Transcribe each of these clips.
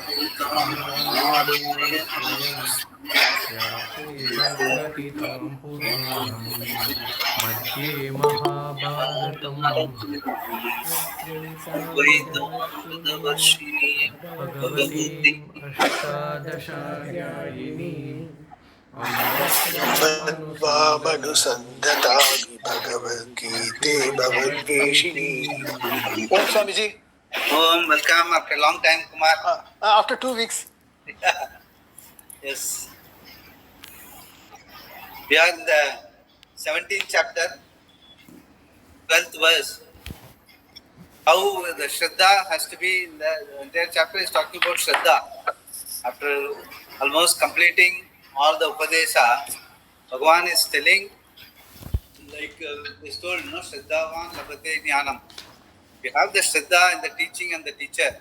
पुराणानि स्वयं व्यासे जगतितां पुराणं मध्ये महाभारतम् भगवतीम् अष्टादशाध्यायिनीम् Vamadusandhata Bhagavad Gita Bhagavad Geshini. Om Swamiji. Om, welcome after a long time, Kumar. After 2 weeks. Yes. We are in the 17th chapter, 12th verse. How the Shraddha has to be in the entire chapter is talking about Shraddha. After almost completing all the Upadesha, Bhagavan is telling, like is told, no, Shraddhavan Labhate Jnanam. We have the Shraddha in the teaching and the teacher.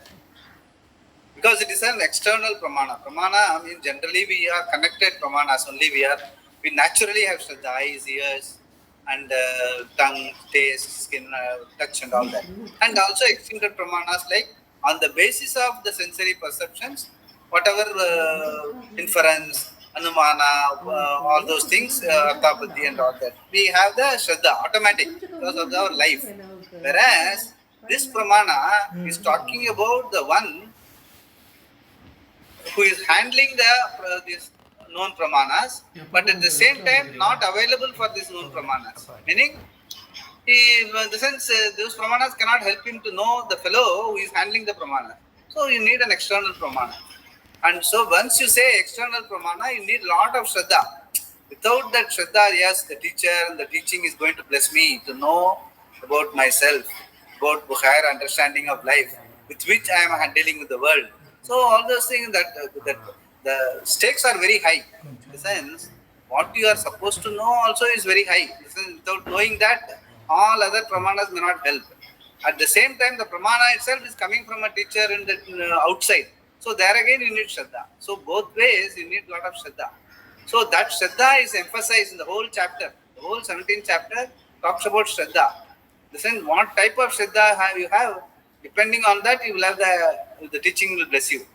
Because it is an external pramana. Pramana means generally we are connected pramanas only. We naturally have Shraddha, eyes, ears, and tongue, taste, skin, touch, and all that. And also extended pramanas like on the basis of the sensory perceptions, whatever inference, anumana, all those things, artha and all that. We have the Shraddha automatic because of our life. Whereas this pramana is talking about the one who is handling these known pramanas, but at the same time not available for these known pramanas. Meaning, in the sense, those pramanas cannot help him to know the fellow who is handling the pramana. So you need an external pramana. And so once you say external pramana, you need lot of Shraddha. Without that Shraddha, yes, the teacher and the teaching is going to bless me to know about myself, about higher understanding of life, with which I am dealing with the world. So all those things that the stakes are very high. In the sense, what you are supposed to know also is very high. In the sense, without knowing that, all other pramanas may not help. At the same time, the pramana itself is coming from a teacher in the outside. So there again you need Shraddha. So both ways you need a lot of Shraddha. So that Shraddha is emphasized in the whole chapter. The whole 17th chapter talks about Shraddha. The sense what type of Shraddha you have, depending on that you will have the teaching will bless you.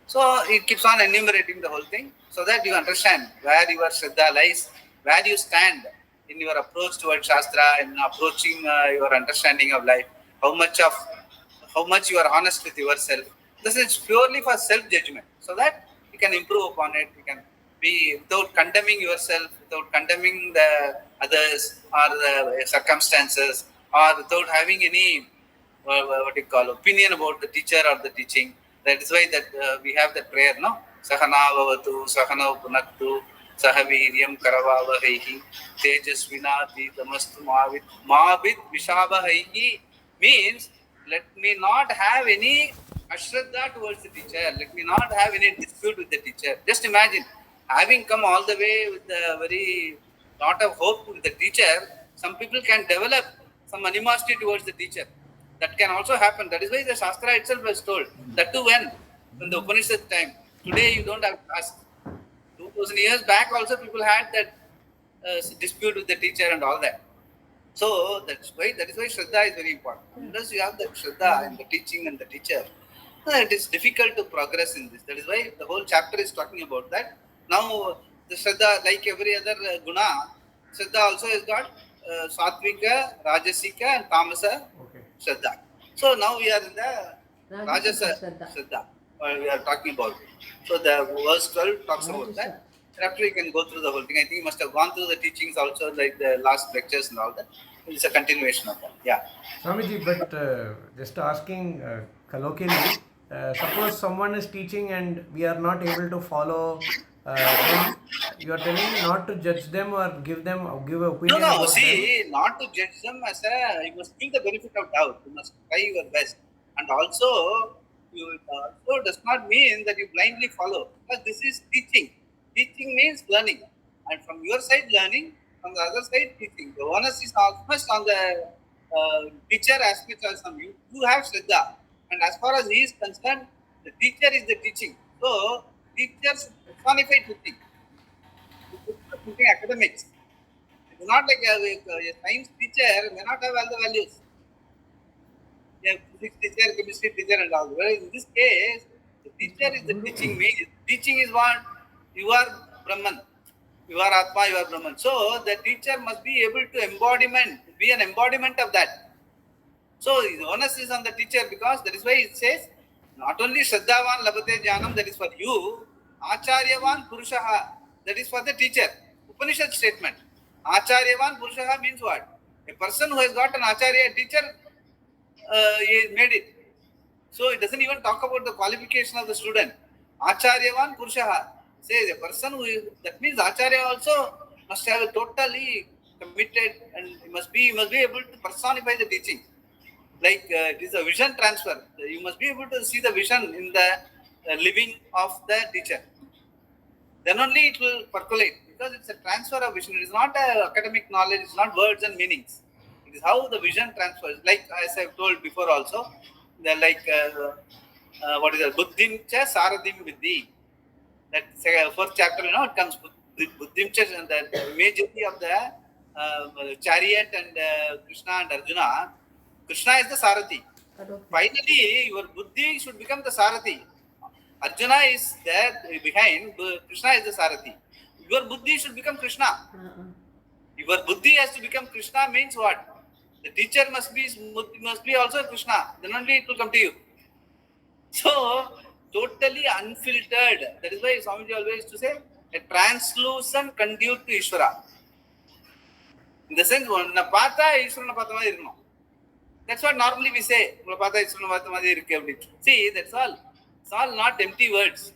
So it keeps on enumerating the whole thing so that you understand where your Shraddha lies, where you stand in your approach towards Shastra, in approaching your understanding of life, how much you are honest with yourself. This is purely for self-judgment, so that you can improve upon it. You can be without condemning yourself, without condemning the others or the circumstances, or without having any opinion about the teacher or the teaching. That is why that we have that prayer, no? Sahana vavatu, sahana punaktu, sahaviryam karavavahaihi, tejasvinati tamastu mavid vishabahaihi means let me not have any ashraddha towards the teacher. Let me not have any dispute with the teacher. Just imagine, having come all the way with a very lot of hope with the teacher, some people can develop some animosity towards the teacher. That can also happen. That is why the Shastra itself was told. That too when? In the Upanishad time. Today you don't have to ask. 2000 years back also people had that dispute with the teacher and all that. So that is why Shraddha is very important. Unless you have that Shraddha in the teaching and the teacher, it is difficult to progress in this. That is why the whole chapter is talking about that. Now the Shraddha, like every other guna, Shraddha also has got Satvika, Rajasika and Tamasa Shraddha. So now we are in the Rajasa Shraddha. We are talking about it. So the verse 12 talks about that. After you can go through the whole thing. I think you must have gone through the teachings also, like the last lectures and all that. It's a continuation of that. Yeah. Swamiji, but just asking colloquially, suppose someone is teaching and we are not able to follow them, you are telling me not to judge them or give opinion No. about See, them? not to judge them as you must give the benefit of doubt. You must try your best. And also, you also does not mean that you blindly follow. Because this is teaching. Teaching means learning. And from your side, learning. From the other side, teaching. The onus is almost on the teacher as much as on you. You have Shraddha. And as far as he is concerned, the teacher is the teaching. So, teachers personify teaching. Teaching academics. It's not like a science teacher may not have all the values. A physics teacher, chemistry teacher, and all. Whereas in this case, The teacher is the teaching me. Teaching is what? You are Brahman. You are Atma, you are Brahman. So the teacher must be able to be an embodiment of that. So the onus is on the teacher, because that is why it says, not only Shraddhavan Labate Jnanam, that is for you, Acharyavan Purushaha, that is for the teacher. Upanishad statement. Acharyavan Purushaha means what? A person who has got an Acharya, teacher, he made it. So it doesn't even talk about the qualification of the student. Acharyavan Purushaha says a person who is, that means Acharya also must have a totally committed, and he must be able to personify the teaching. Like it is a vision transfer. You must be able to see the vision in the living of the teacher. Then only it will percolate, because it's a transfer of vision. It is not academic knowledge. It's not words and meanings. It is how the vision transfers. Like as I've told before also, what is it? Buddhim cha Saradim Vidhi. That fourth chapter, it comes Buddhim cha, and the imagery of the chariot and Krishna and Arjuna. Krishna is the Sarathi. Finally, your Buddhi should become the Sarathi. Arjuna is there behind, Krishna is the Sarathi. Your Buddhi should become Krishna. Your Buddhi has to become Krishna means what? The teacher must be also Krishna. Then only it will come to you. So, totally unfiltered. That is why Swamiji always used to say, a translucent conduit to Ishvara. In the sense, that's what normally we say. See, that's all. It's all not empty words.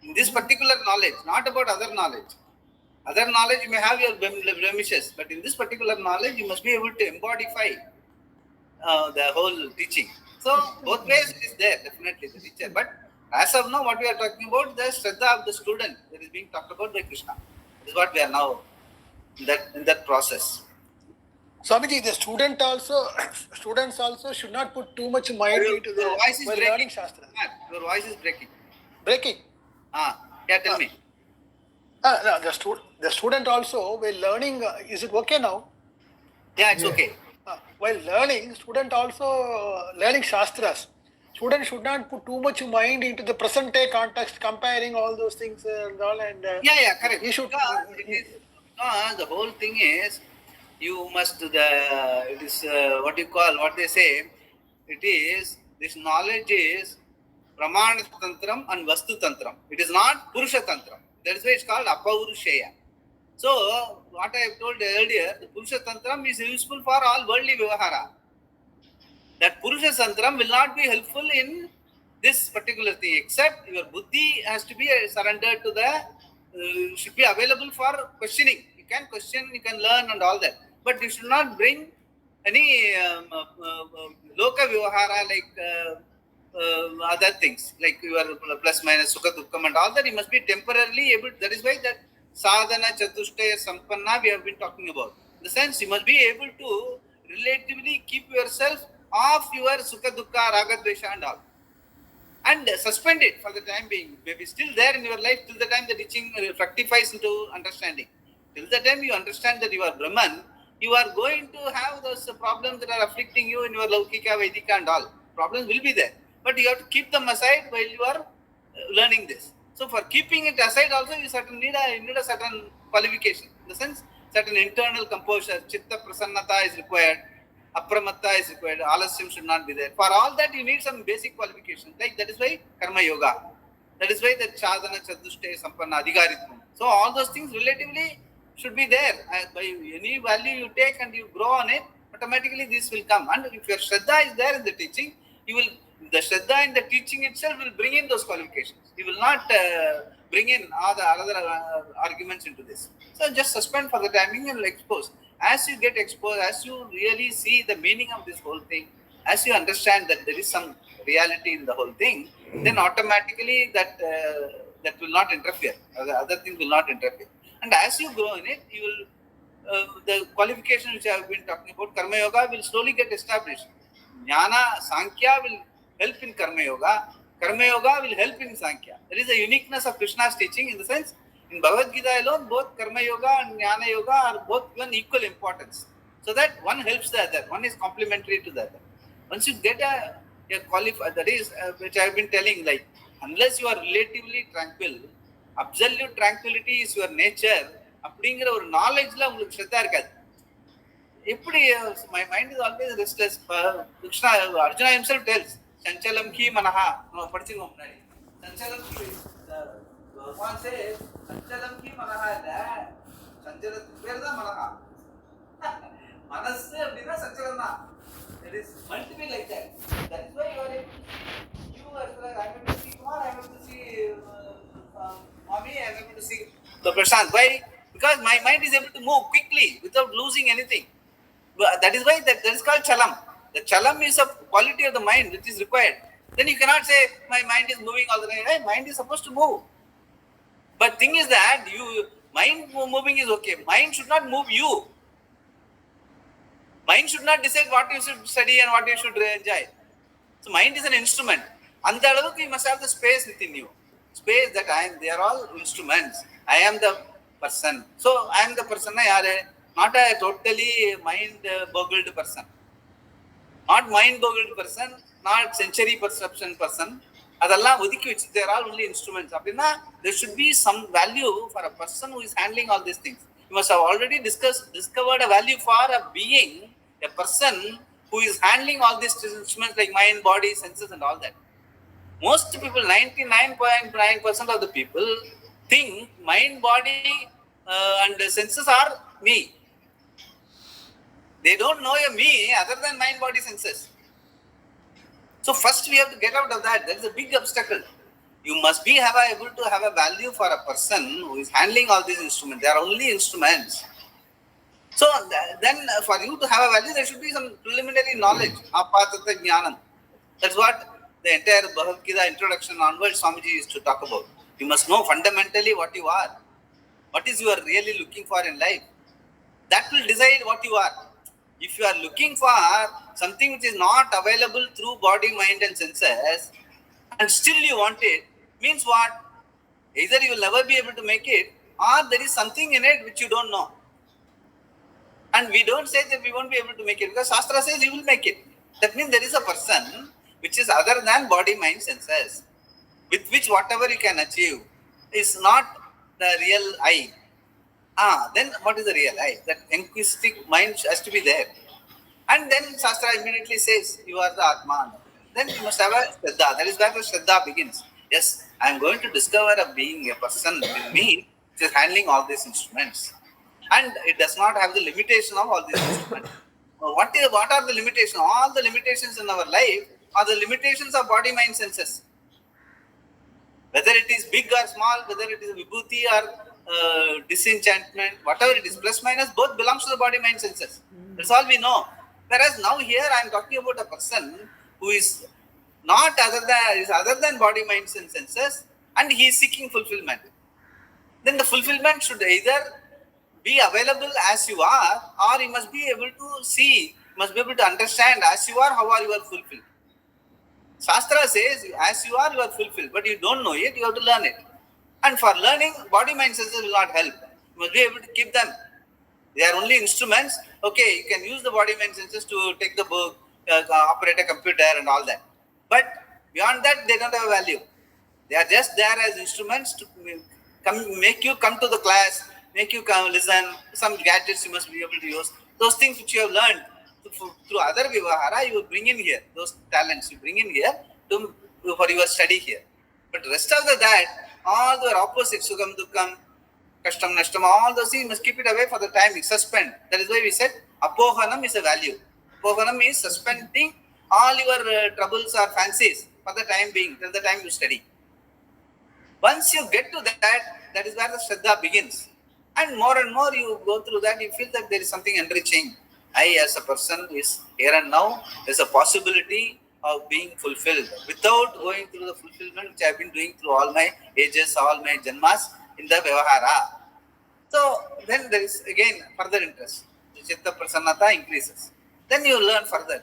In this particular knowledge, not about other knowledge. Other knowledge, you may have your blemishes, but in this particular knowledge, you must be able to embodify the whole teaching. So, both ways it is there, definitely, the teacher. But as of now, what we are talking about, the Shraddha of the student that is being talked about by Krishna. This is what we are now in that process. Swamiji, the students also should not put too much mind into the voice is breaking. learning Shastra. Your voice is breaking. Breaking? Yeah, tell me. No, the student also, while learning, is it okay now? Yeah, it's okay. While learning, student also learning Shastras. Student should not put too much mind into the present day context, comparing all those things and all. And yeah, correct. He should. The whole thing is, you must, what they say, it is, this knowledge is Pramana Tantram and Vastu Tantram. It is not Purusha Tantram. That is why it's called Apaurushaya. So, what I have told earlier, the Purusha Tantram is useful for all worldly Vyavahara. That Purusha Tantram will not be helpful in this particular thing, except your Buddhi has to be surrendered to should be available for questioning. You can question, you can learn and all that. But you should not bring any Loka Vyavahara like other things, like your plus minus Sukha Dukkam and all that. You must be temporarily able. That is why that Sadhana Chatushtaya Sampanna we have been talking about. In the sense, you must be able to relatively keep yourself off your Sukha Dukkha, Raga Dvesha and all. And suspend it for the time being. Maybe still there in your life till the time the teaching fructifies into understanding. Till the time you understand that you are Brahman, you are going to have those problems that are afflicting you in your Laukika, Vedika and all. Problems will be there. But you have to keep them aside while you are learning this. So for keeping it aside also, you need a certain qualification. In the sense, certain internal composure, Chitta Prasannata is required, Apramatta is required, Alasyam should not be there. For all that, you need some basic qualifications. Like that is why Karma Yoga. That is why the Chadana, Chatushtaya, Sampanna, Adhikaritvam. So all those things relatively should be there. By any value you take and you grow on it, automatically this will come. And if your Shraddha is there in the teaching, the Shraddha in the teaching itself will bring in those qualifications. You will not bring in all the other arguments into this. So just suspend for the timing and expose. As you get exposed, as you really see the meaning of this whole thing, as you understand that there is some reality in the whole thing, then automatically that will not interfere. The other things will not interfere. And as you grow in it, you will the qualification which I have been talking about, Karma Yoga, will slowly get established. Jnana, Sankhya will help in Karma Yoga. Karma Yoga will help in Sankhya. There is a uniqueness of Krishna's teaching in the sense, in Bhagavad Gita alone, both Karma Yoga and Jnana Yoga are both given equal importance. So that one helps the other. One is complementary to the other. Once you get a you qualify. That is which I have been telling. Like unless you are relatively tranquil, absolute tranquility is your nature. அப்படிங்கிற ஒரு நாலேஜ்ல உங்களுக்கு ஸ்ரத்தா இருக்காது. எப்படி my mind is always restless. Krishna, Arjuna himself tells, Chanchalam ki manaha. நம்ம படிச்சிருக்கோம் முன்னாடி. Chanchalam ki Bhagwan says, Chanchalam ki manaha இல்ல. சஞ்சலத்துக்கு பேர் தான் மனஹா. மனசு அப்படின்னா சஞ்சலம் தான். It is meant to be like that. That's why you are as well as I am able to see Kumar, I am able to see Mami, I am able to see the Prashant. Why? Because my mind is able to move quickly without losing anything. That is why that is called chalam. The chalam is a quality of the mind which is required. Then you cannot say my mind is moving all the time. Hey, mind is supposed to move. But thing is that mind moving is okay. Mind should not move you. Mind should not decide what you should study and what you should enjoy. So mind is an instrument. And you must have the space within you. Space that they are all instruments. I am the person. So I am the person. Not a totally mind-boggled person. Not mind-boggled person. Not sensory perception person. They are all only instruments. There should be some value for a person who is handling all these things. You must have already discovered a value for a being, a person who is handling all these instruments like mind, body, senses and all that. Most people, 99.9% of the people think mind, body and senses are me. They don't know a me other than mind, body, senses. So first we have to get out of that. That is a big obstacle. You must be able to have a value for a person who is handling all these instruments. They are only instruments. So then for you to have a value, there should be some preliminary knowledge. Apatata jnanam. That's what the entire Bhagavad Gita introduction onwards Swamiji used to talk about. You must know fundamentally what you are. What is you are really looking for in life. That will decide what you are. If you are looking for something which is not available through body, mind and senses and still you want it, means what? Either you will never be able to make it or there is something in it which you don't know. And we don't say that we won't be able to make it because Shastra says you will make it. That means there is a person which is other than body, mind, senses, with which whatever you can achieve is not the real I. Then what is the real I? That inquisitive mind has to be there. And then Shastra immediately says, you are the Atman. Then you must have a Shraddha. That is where the Shraddha begins. Yes, I am going to discover a being, a person with me, which is handling all these instruments. And it does not have the limitation of all these instruments. What are the limitations? All the limitations in our life are the limitations of body, mind, senses. Whether it is big or small, whether it is vibhuti or disenchantment, whatever it is, plus minus, both belongs to the body, mind, senses. That's all we know. Whereas now here I am talking about a person who is not other than body, mind, and senses, and he is seeking fulfillment. Then the fulfillment should either be available as you are, or you must be able to see, must be able to understand as you are, how are you are fulfilled. Shastra says, as you are fulfilled, but you don't know it, you have to learn it. And for learning, body, mind, senses will not help. You must be able to keep them. They are only instruments. Okay, you can use the body, mind, senses to take the book, operate a computer and all that. But beyond that, they don't have a value. They are just there as instruments to make you come to the class, make you come listen. Some gadgets you must be able to use. Those things which you have learned through other vivahara, you will bring in here. Those talents you bring in here for your study here. But the rest of that, all the opposite, sugam, dukkam, kashtam, nashtam, all those things, you must keep it away for the time, suspend. That is why we said apohanam is a value. Apohanam is suspending all your troubles or fancies for the time being, till the time you study. Once you get to that, that is where the Shraddha begins. And more you go through that, you feel that there is something enriching. I as a person is here and now, there is a possibility of being fulfilled without going through the fulfillment which I have been doing through all my ages, all my janmas in the Vyavahara. So then there is again further interest. The Chitta Prasannata increases. Then you learn further.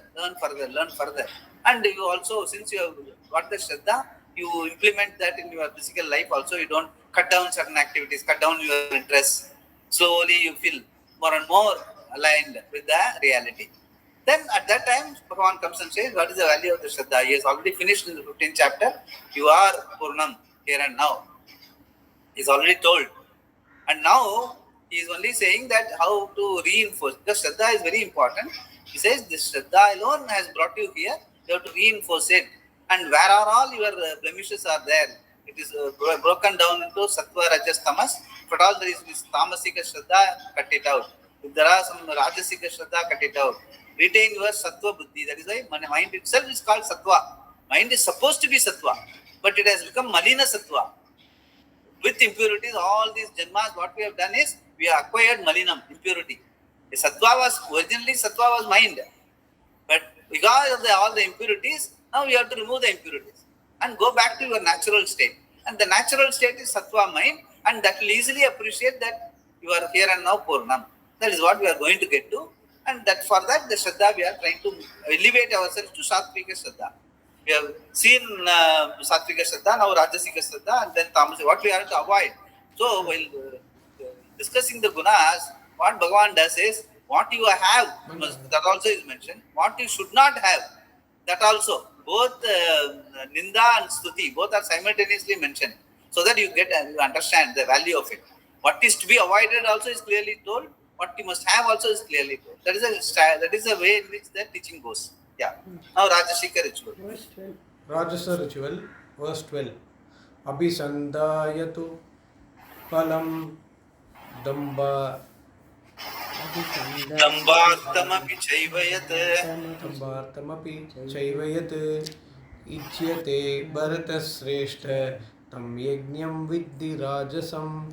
And you also, since you have got the Shraddha, you implement that in your physical life also. You don't cut down certain activities, cut down your interests. Slowly you feel more and more aligned with the reality. Then at that time, Bhagavan comes and says, what is the value of the Shraddha? He has already finished in the 15th chapter. You are Purnam here and now. He's already told. And now he is only saying that how to reinforce. Because Shraddha is very important. He says this Shraddha alone has brought you here. You have to reinforce it. And where are all your blemishes are there? It is broken down into Sattva, Rajas, Tamas. If at all there is this Tamasika Shraddha, cut it out. If there are some Rajasika Shraddha, cut it out. Retain your Sattva Buddhi. That is why mind itself is called Sattva. Mind is supposed to be Sattva. But it has become Malina Sattva. With impurities, all these janmas, what we have done is, we have acquired malinam, impurity. The originally sattva was mind. But because of all the impurities, now we have to remove the impurities and go back to your natural state. And the natural state is sattva mind, and that will easily appreciate that you are here and now Purnam. That is what we are going to get to. And that for that, the Shraddha, we are trying to elevate ourselves to Sattvika Shraddha. We have seen Sattvika Shraddha, now Rajasika Shraddha, and then Tamasic. What we have to avoid. So, while discussing the gunas, what Bhagavan does is, what you have, that also is mentioned. What you should not have, that also. Both Ninda and Stuti, both are simultaneously mentioned. So that you understand the value of it. What is to be avoided also is clearly told. What you must have also is clearly told. That is a way in which the teaching goes. Yeah. Now Rajasika ritual. Verse 12. Rajasa ritual, verse 12. Abhisandayatu palam damba Dambartamapi chayvayat ichyate bharatasreshta tam yajnam vidhi rajasam.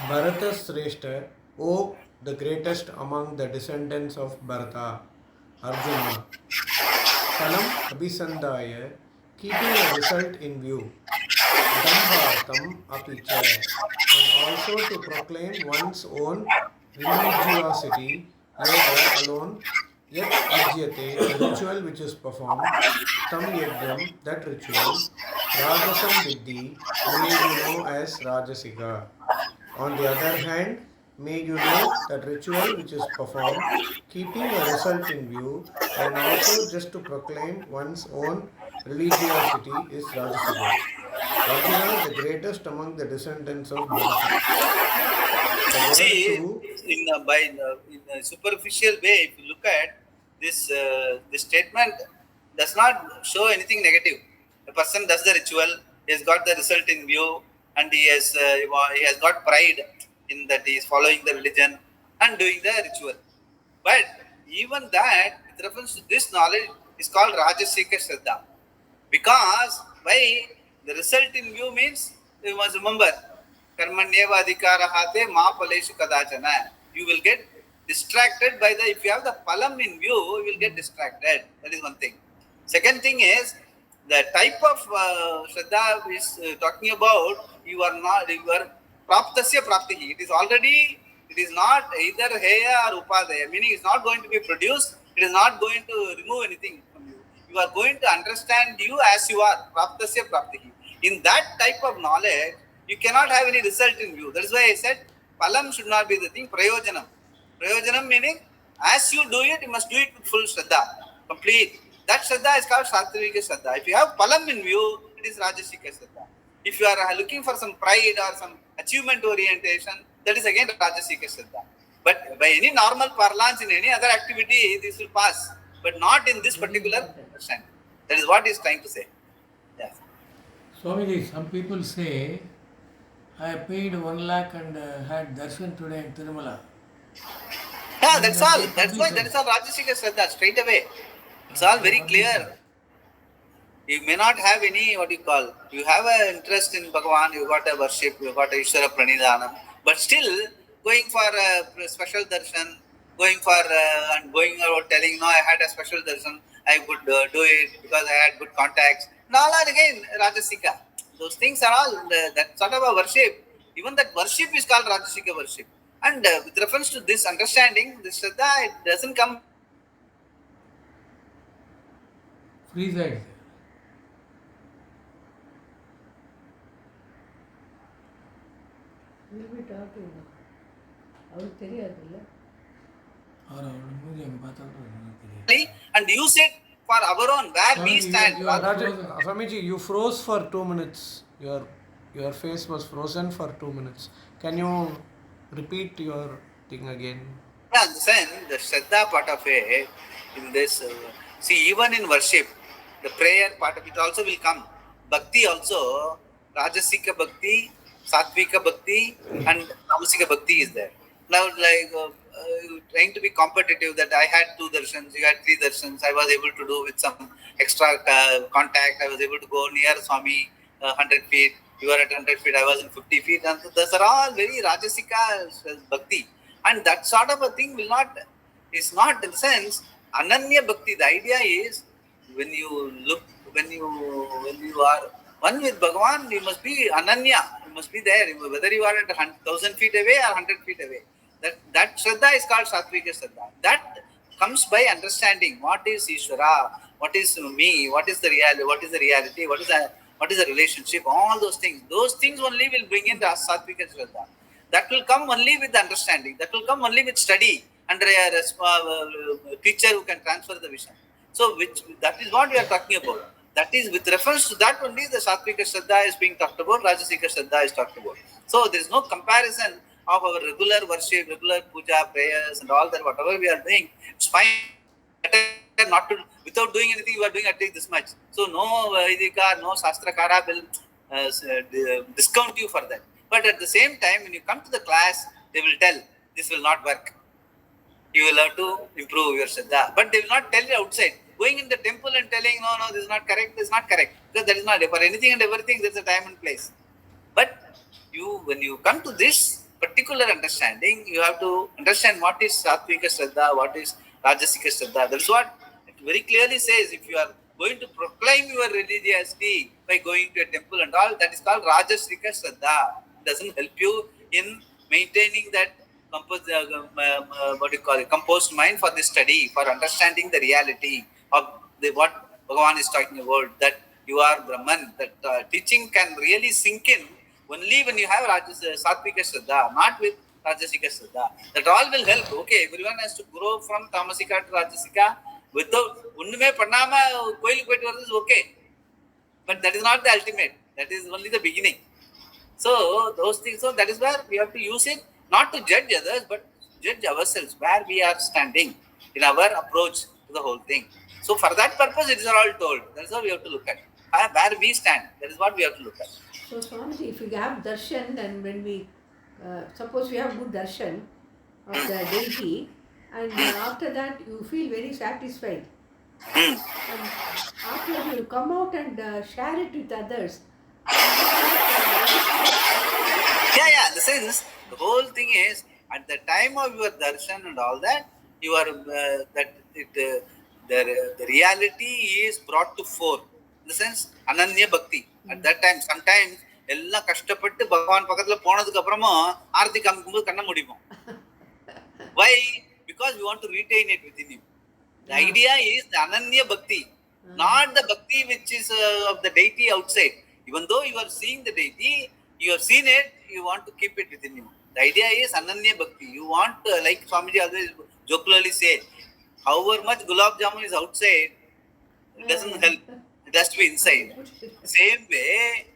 Bharatasreshta, O the greatest among the descendants of Bharata, Arjuna, Palam Abhisandaya, keeping a result in view, Dambhartam Apicha, and also to proclaim one's own religiosity, yet alone, yet Ajyate, the ritual which is performed, Tam Yajnam, that ritual, Rajasam Vidhi, may you know as Rajasika. On the other hand, may you know that ritual which is performed, keeping a result in view, and also just to proclaim one's own religiosity is Rajasiga. Arjuna, the greatest among the descendants of Bharata. See, in a superficial way, if you look at this statement, does not show anything negative. The person does the ritual, he has got the result in view, and he has got pride in that he is following the religion and doing the ritual. But even that, with reference to this knowledge, is called Rajasika Shraddha. Because why? The result in view means, you must remember, Karmanyeva Adhikarahate Ma Paleshu Kadachana. You will get distracted by if you have the palam in view, you will get distracted. That is one thing. Second thing is, the type of Shraddha is talking about, you are Praptasya Praptihi. It is not either Heya or Upadaya, meaning it is not going to be produced, it is not going to remove anything from you. You are going to understand you as you are, Praptasya Praptihi. In that type of knowledge, you cannot have any result in view. That is why I said, Palam should not be the thing, Prayojanam. Prayojanam meaning, as you do it, you must do it with full Shraddha, complete. That Shraddha is called Sattvika Shraddha. If you have Palam in view, it is Rajasika Shraddha. If you are looking for some pride or some achievement orientation, that is again Rajasika Shraddha. But by any normal parlance in any other activity, this will pass. But not in this particular understanding. That is what he is trying to say. Yeah. Swamiji, some people say, I paid 1 lakh and had darshan today in Tirumala. Yeah, that's all. That's why that is all Rajasika Shraddha, straight away. It's all very clear. You may not have any, you have an interest in Bhagavan, you got a worship, you got a Ishvara Pranidhanam, but still going for a special darshan, going out telling, no, I had a special darshan, I would do it because I had good contacts. And all are again Rajasika. Those things are all that sort of a worship. Even that worship is called Rajasika worship. And with reference to this understanding, this Shraddha, it doesn't come. Free side. Will be talking. அவருக்கு தெரியாதுல்ல and use it for our own, where we Swamiji, stand. you are Swamiji, you froze for 2 minutes. Your face was frozen for 2 minutes. Can you repeat your thing again? Yeah, the Shraddha part of it, in this, see, even in worship, the prayer part of it also will come. Bhakti also, Rajasika Bhakti, Sattvika Bhakti, and Tamasika Bhakti is there. Now, like, trying to be competitive, that I had 2 darshans, you had 3 darshans, I was able to do with some extra contact, I was able to go near Swami 100 feet, you are at 100 feet, I was in 50 feet, and those are all very Rajasika Bhakti. And that sort of a thing is not in the sense, Ananya Bhakti. The idea is, when you are one with Bhagavan, you must be Ananya, you must be there, whether you are at 1,000 feet away or 100 feet away. That Shraddha is called Sattvika Shraddha. That comes by understanding what is Ishvara, what is me, what is the reality, what is the relationship, all those things. Those things only will bring in the Sattvika Shraddha. That will come only with understanding. That will come only with study under a teacher who can transfer the vision. So, that is what we are talking about. That is with reference to that only the Sattvika Shraddha is being talked about, Rajasika Shraddha is talked about. So, there is no comparison of our regular worship, regular puja, prayers, and all that, whatever we are doing. It's fine. Not to, without doing anything, you are doing at least this much. So, no Vaidika, no Shastrakara will discount you for that. But at the same time, when you come to the class, they will tell, this will not work. You will have to improve your Shraddha. But they will not tell you outside. Going in the temple and telling, no, this is not correct, this is not correct. Because that is not, for anything and everything, there is a time and place. But when you come to this particular understanding, you have to understand what is Sattvika Shraddha, what is Rajasika Shraddha. That is what it very clearly says. If you are going to proclaim your religiosity by going to a temple and all, that is called Rajasika Shraddha. It doesn't help you in maintaining that composed mind for the study, for understanding the reality of what Bhagavan is talking about, that you are Brahman. That teaching can really sink in only when you have Sattvika Shraddha, not with Rajasika Shraddha. That all will help. Okay, everyone has to grow from Tamasika to Rajasika. Without Unnume Pranama, Koilu Koitu is okay. But that is not the ultimate. That is only the beginning. So, those things, so that is where we have to use it, not to judge others, but judge ourselves, where we are standing in our approach to the whole thing. So, for that purpose, it is all told. That is how we have to look at it. Where we stand, that is what we have to look at. So, Swamiji, if we have darshan, then when we, suppose we have good darshan of the deity, and after that you feel very satisfied. And after you come out and share it with others. Yeah. The sense, the whole thing is, at the time of your darshan and all that, you are the reality is brought to fore. In the sense, Ananya Bhakti. At that time, sometimes எல்லாம் கஷ்டப்பட்டு பகவான் பக்கத்துல போனதுக்கு அப்புறமும் ஆர்த்தி காமிக்கும்போது கண்ண முடிப்போம். Why? Because we want to retain it within you. The idea is the Ananya Bhakti, not the Bhakti which is of the deity outside. Even though you are seeing the deity, you have seen it, you want to keep it within you. The idea is Ananya Bhakti. You want, like Swamiji always jocularly say, however much gulab jamun is outside, it doesn't help. It has to be inside. Same way,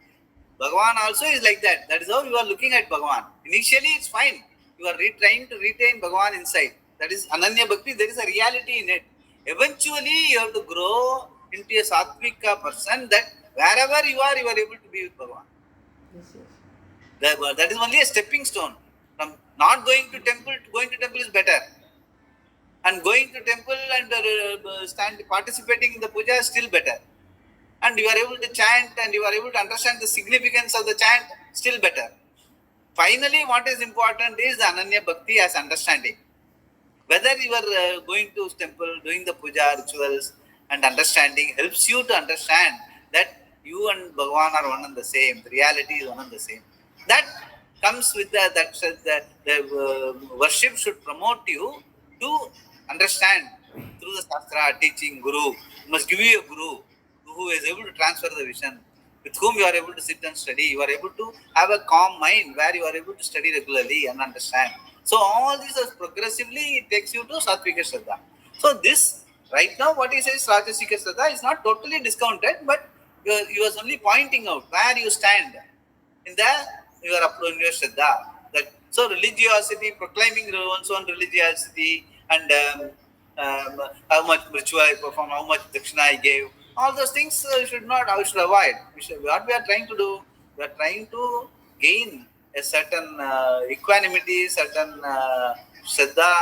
Bhagavan also is like that. That is how you are looking at Bhagavan. Initially, it's fine. You are trying to retain Bhagavan inside. That is Ananya Bhakti. There is a reality in it. Eventually, you have to grow into a Sattvika person that wherever you are able to be with Bhagavan. Yes. That is only a stepping stone. From not going to temple is better. And going to temple and participating in the puja is still better. And you are able to chant and you are able to understand the significance of the chant, still better. Finally, what is important is the Ananya Bhakti as understanding. Whether you are going to temple, doing the puja rituals and understanding helps you to understand that you and Bhagavan are one and the same. The reality is one and the same. That comes with the worship should promote you to understand through the Shastra, teaching, Guru. It must give you a Guru who is able to transfer the vision, with whom you are able to sit and study. You are able to have a calm mind where you are able to study regularly and understand. So all these are progressively it takes you to Satvika Shraddha. So this right now what he says Rajasika Shraddha is not totally discounted, but he was only pointing out where you stand in your upload your Shraddha. That so religiosity, proclaiming one's own religiosity, and how much ritual I perform, how much dakshina I gave, all those things we should avoid. What we are trying to do, we are trying to gain a certain equanimity, certain shraddha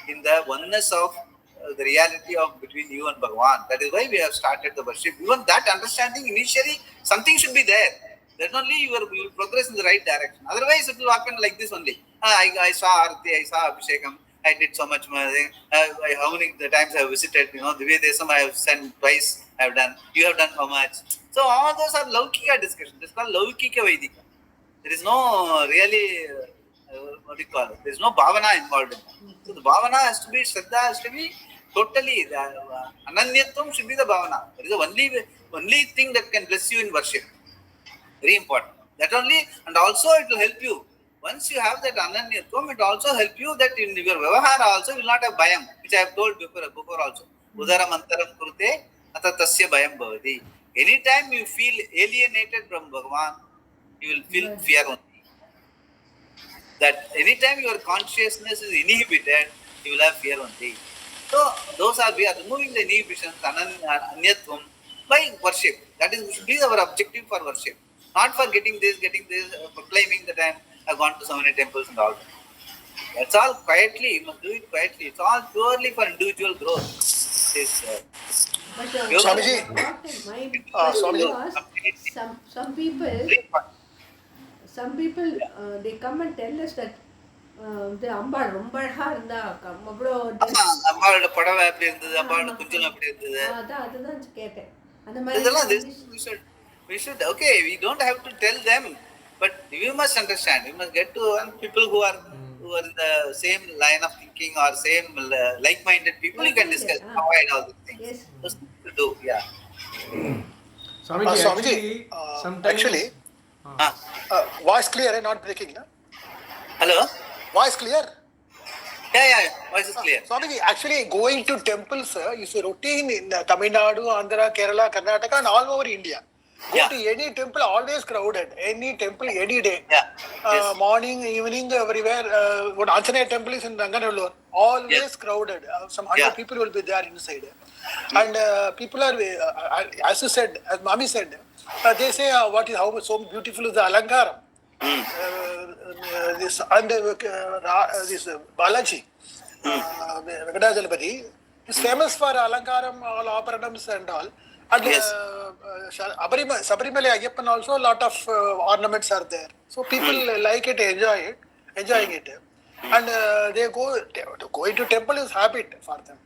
in the oneness of the reality of between you and Bhagavan. That is why we have started the worship. Even that understanding initially, something should be there. Then only you will progress in the right direction. Otherwise, it will happen like this only. I saw Arati, I saw Abhishekam, I did so much more. How many times I have visited, the way I have sent twice, I have done. You have done how much? So all those are Laukika discussions. It's called Laukika Vedika. There is no really, what do you call it? There is no bhavana involved in that. So the bhavana has to be, Shraddha has to be totally, Ananyatvam should be the bhavana. That is the only thing that can bless you in worship. Very important. That only, and also it will help you. Once you have that Ananyatvam, it will also help you that in your Vyavahara also you will not have Bhayam, which I have told before also. Udaram antaram kurute ata tasya Bhayam bhavati. Anytime you feel alienated from Bhagavan, you will feel fear only. That anytime your consciousness is inhibited, you will have fear only. So we are removing the inhibitions, Ananyatvam, by worship. That should be our objective for worship. Not for getting this, proclaiming that I have gone to so many temples and all that. That's all quietly, you must do it quietly. It's all purely for individual growth. But Swamiji. my question was, some people they come and tell us that the Ambal ரொம்ப அழகா இருந்தா அவ்வளோ அம்பாவோட புடவை எப்படி இருந்தது, அம்பாவோட குஞ்சம் எப்படி இருந்தது, அதுதான் கேட்டேன். அந்த இதெல்லாம் மாதிரி we should okay, we don't have to tell them, but you must understand, you must get to people who are in the same line of thinking or same like-minded people. You can discuss, avoid all these things. Yes. That's what to do. Yeah. Swamiji, sometimes actually, voice clear, not breaking. No? Hello. Voice clear. Yeah. Voice is clear. Swamiji, actually going to temples is a routine in Tamil Nadu, Andhra, Kerala, Karnataka, and all over India. Go to any temple, always crowded. Any temple, any day. Yeah. Morning, evening, everywhere. What Anjaneyar temple is in Ranganallur. Always crowded. Some 100 people will be there inside. And people are, as you said, as Mami said, they say how so beautiful is the Alankaram. This Balaji, Venkadajalapati, is famous for Alankaram, all Aparanams and all. And Sabarimala Ayyappan also, a lot of ornaments are there. So people like it, enjoying it. And they going to temple is habit for them.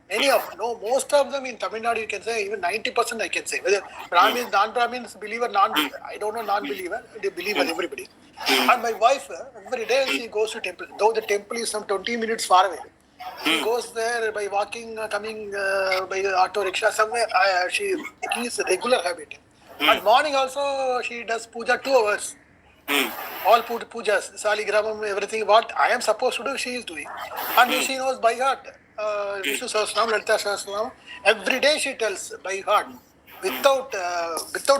Most of them in Tamil Nadu, you can say, even 90% I can say. Whether Brahmins, non-Brahmins, believer, I don't know non-believer, they believe in everybody. And my wife, every day she goes to temple. Though the temple is some 20 minutes far away. She goes there by walking, coming by auto rickshaw somewhere. It is a regular habit. And morning also she does puja 2 hours. All pujas, Saligramam, everything. What I am supposed to do, she is doing. And she knows by heart. Vishnu Sahasranam, Lalita Sahasranam. Every day she tells by heart, without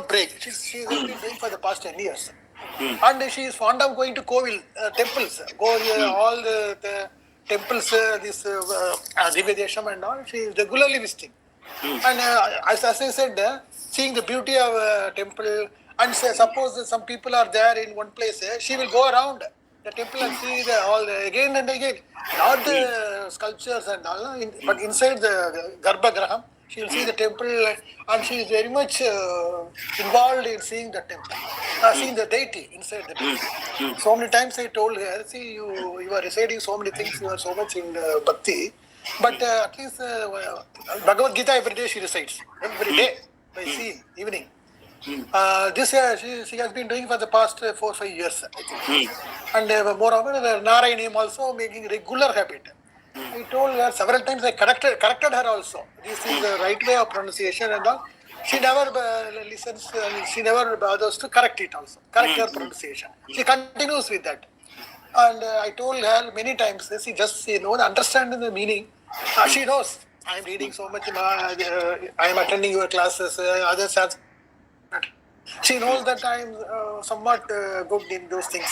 break. She has been doing for the past 10 years. And she is fond of going to Kovil, temples. All the temples, this Divyadesham and all, she is regularly visiting. And as I said, seeing the beauty of a temple, and suppose some people are there in one place, she will go around the temple and see again and again, not the sculptures and all, but inside the Garbhagraham, she will see the temple, and she is very much involved in seeing the temple, seeing the deity inside the temple. So many times I told her, see, you are reciting so many things, you are so much in bhakti, but at least Bhagavad Gita every day she recites, every day, by seeing, evening. This she has been doing for the past 4-5 years, I think. And moreover, Narayanam also making regular habit. I told her several times, I corrected her also. This is the right way of pronunciation and all. She never listens, she never bothers to correct it also. Correct her pronunciation. She continues with that. And I told her many times, see, just understanding the meaning. She knows. I am reading so much. I am attending your classes. Others have. She knows that I am somewhat good in those things.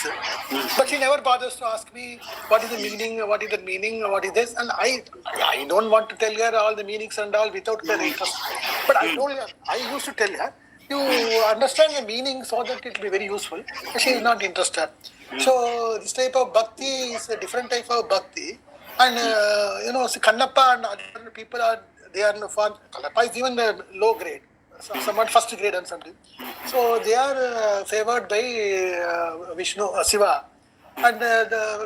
But she never bothers to ask me what is the meaning, what is the meaning, what is this. And I don't want to tell her all the meanings and all without her interest. But I told her, I used to tell her, you understand the meaning so that it will be very useful. But she is not interested. So this type of bhakti is a different type of bhakti. And see, Kannappa and other people they are for Kannappa is even the low grade. Somewhat first grade and something. So they are favored by Vishnu, Shiva. And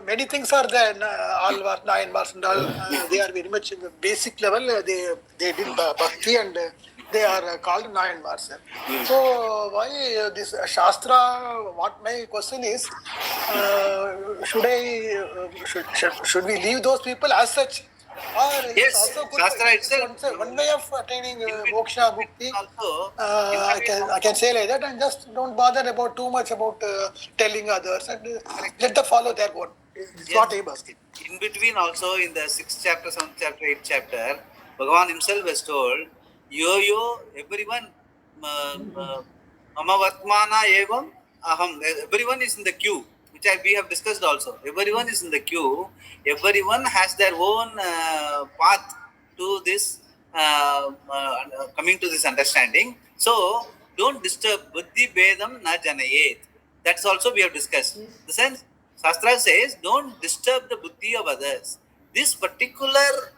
many things are there, all were 9 bars and all. They are very much in the basic level. They did bhakti and they are called 9 bars. So why this Shastra? What my question is, should we leave those people as such? Or Yes, it's also good. Shastra itself. One way of attaining moksha, mukti. Also, I can say like that, and just don't bother about too much about telling others, and let them follow their own. It's what I must. in between also in the 6th chapter, 7th chapter, 8th chapter, Bhagavan himself has told, yo, everyone, mama vatmana evam aham, everyone is in the queue, which we have discussed also. Everyone is in the queue. Everyone has their own path to this, coming to this understanding. So, don't disturb buddhi bedam na janayet. That's also we have discussed. The sense, Shastra says, don't disturb the buddhi of others. This particular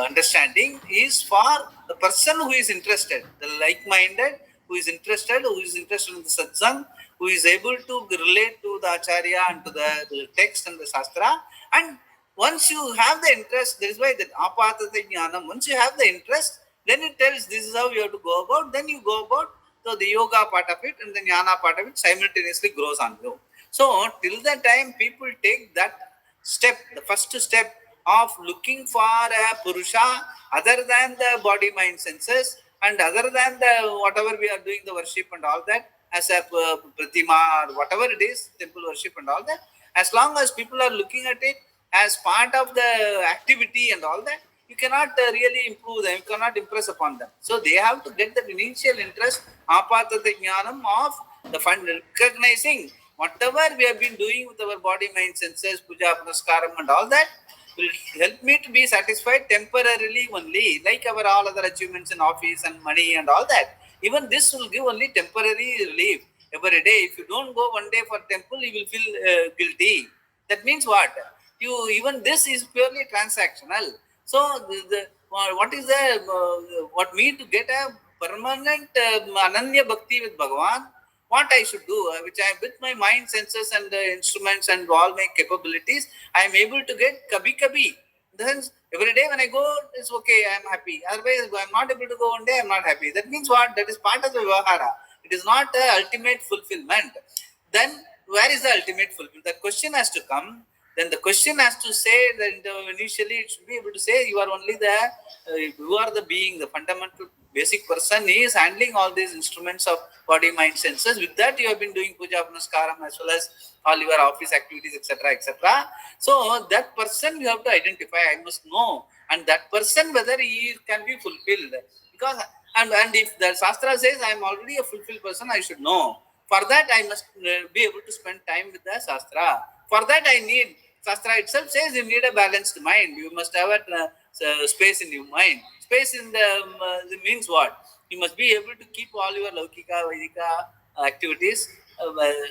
understanding is for the person who is interested, the like-minded, who is interested in the satsang, who is able to relate to the acharya and to the text and the shastra. And once you have the interest, that is why that apatata jnanam, once you have the interest, then it tells this is how you have to go about, then you go about. So the yoga part of it and the jnana part of it simultaneously grows on you. So till the time people take that step, the first step of looking for a purusha other than the body, mind, senses, and other than the whatever we are doing, the worship and all that, as a pratima or whatever it is, temple worship and all that, as long as people are looking at it as part of the activity and all that, you cannot really improve them, you cannot impress upon them. So they have to get that initial interest, apatata jnanam, of the fund, recognizing whatever we have been doing with our body, mind, senses, puja, punaskaram and all that, will help me to be satisfied temporarily only, like our all other achievements in office and money and all that. Even this will give only temporary relief. Every day, if you don't go one day for temple, you will feel guilty. That means what? Even this is purely transactional. So, what is what me to get a permanent ananya bhakti with Bhagavan? What I should do, which I, with my mind, senses and instruments and all my capabilities, I am able to get kabi. Then every day when I go, it's okay, I am happy. Otherwise, if I am not able to go one day, I am not happy. That means what? That is part of the vivahara. It is not the ultimate fulfillment. Then where is the ultimate fulfillment? The question has to come. Then the question has to say that initially it should be able to say you are only you are the being, the fundamental basic person is handling all these instruments of body, mind, senses. With that you have been doing puja, punaskaram as well as all your office activities, etc., etc. So that person you have to identify. I must know, and that person whether he can be fulfilled. Because and if the Shastra says I am already a fulfilled person, I should know. For that I must be able to spend time with the Shastra. For that I need, Shastra itself says you need a balanced mind. You must have a space in your mind. Space in the means what? You must be able to keep all your Laukika, Vedika activities.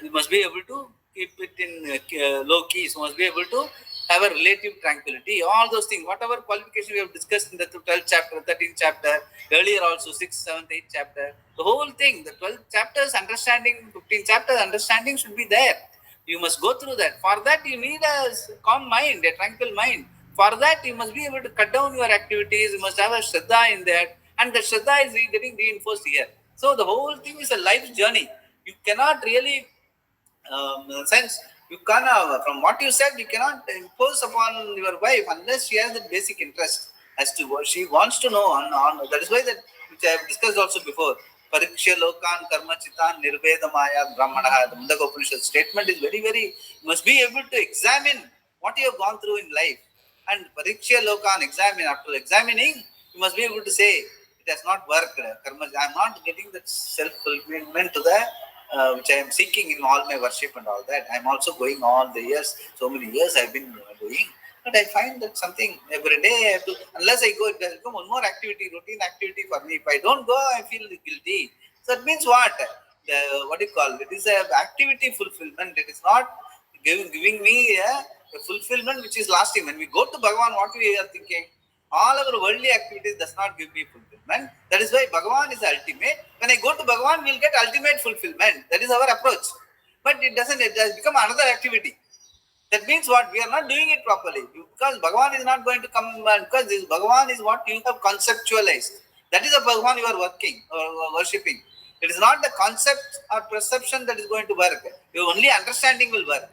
You must be able to keep it in low keys. You must be able to have a relative tranquility. All those things, whatever qualification we have discussed in the 12th chapter, 13th chapter, earlier also 6th, 7th, 8th chapter, the whole thing, the 12 chapters understanding, 15 chapters understanding should be there. You must go through that. For that, you need a calm mind, a tranquil mind. For that, you must be able to cut down your activities. You must have a Shraddha in that. And the Shraddha is getting reinforced here. So, the whole thing is a life journey. You cannot really, sense, you cannot, from what you said, you cannot impose upon your wife unless she has the basic interest as to what she wants to know. That is why that, which I have discussed also before. Pariksha lokan karma chitan nirvedamaya brahmanaha. The Mundaka Upanishad statement is very, very, you must be able to examine what you have gone through in life. And Pariksha lokan, examine, after examining, you must be able to say, it has not worked. Karma, I am not getting that self-fulfillment to the which I am seeking in all my worship and all that. I am also going all the years, so many years I have been doing. But I find that something every day I have to, unless I go, it has become one more activity, routine activity for me. If I don't go, I feel guilty. So that means what? What do you call it? It is an activity fulfillment. It is not giving me a fulfillment which is lasting. When we go to Bhagavan, what we are thinking? All our worldly activities does not give me fulfillment. That is why Bhagavan is the ultimate. When I go to Bhagavan, we will get ultimate fulfillment. That is our approach. But it doesn't, it has become another activity. That means what? We are not doing it properly. Because Bhagavan is not going to come, because this Bhagavan is what you have conceptualized. That is the Bhagavan you are working or worshipping. It is not the concept or perception that is going to work. Your only understanding will work.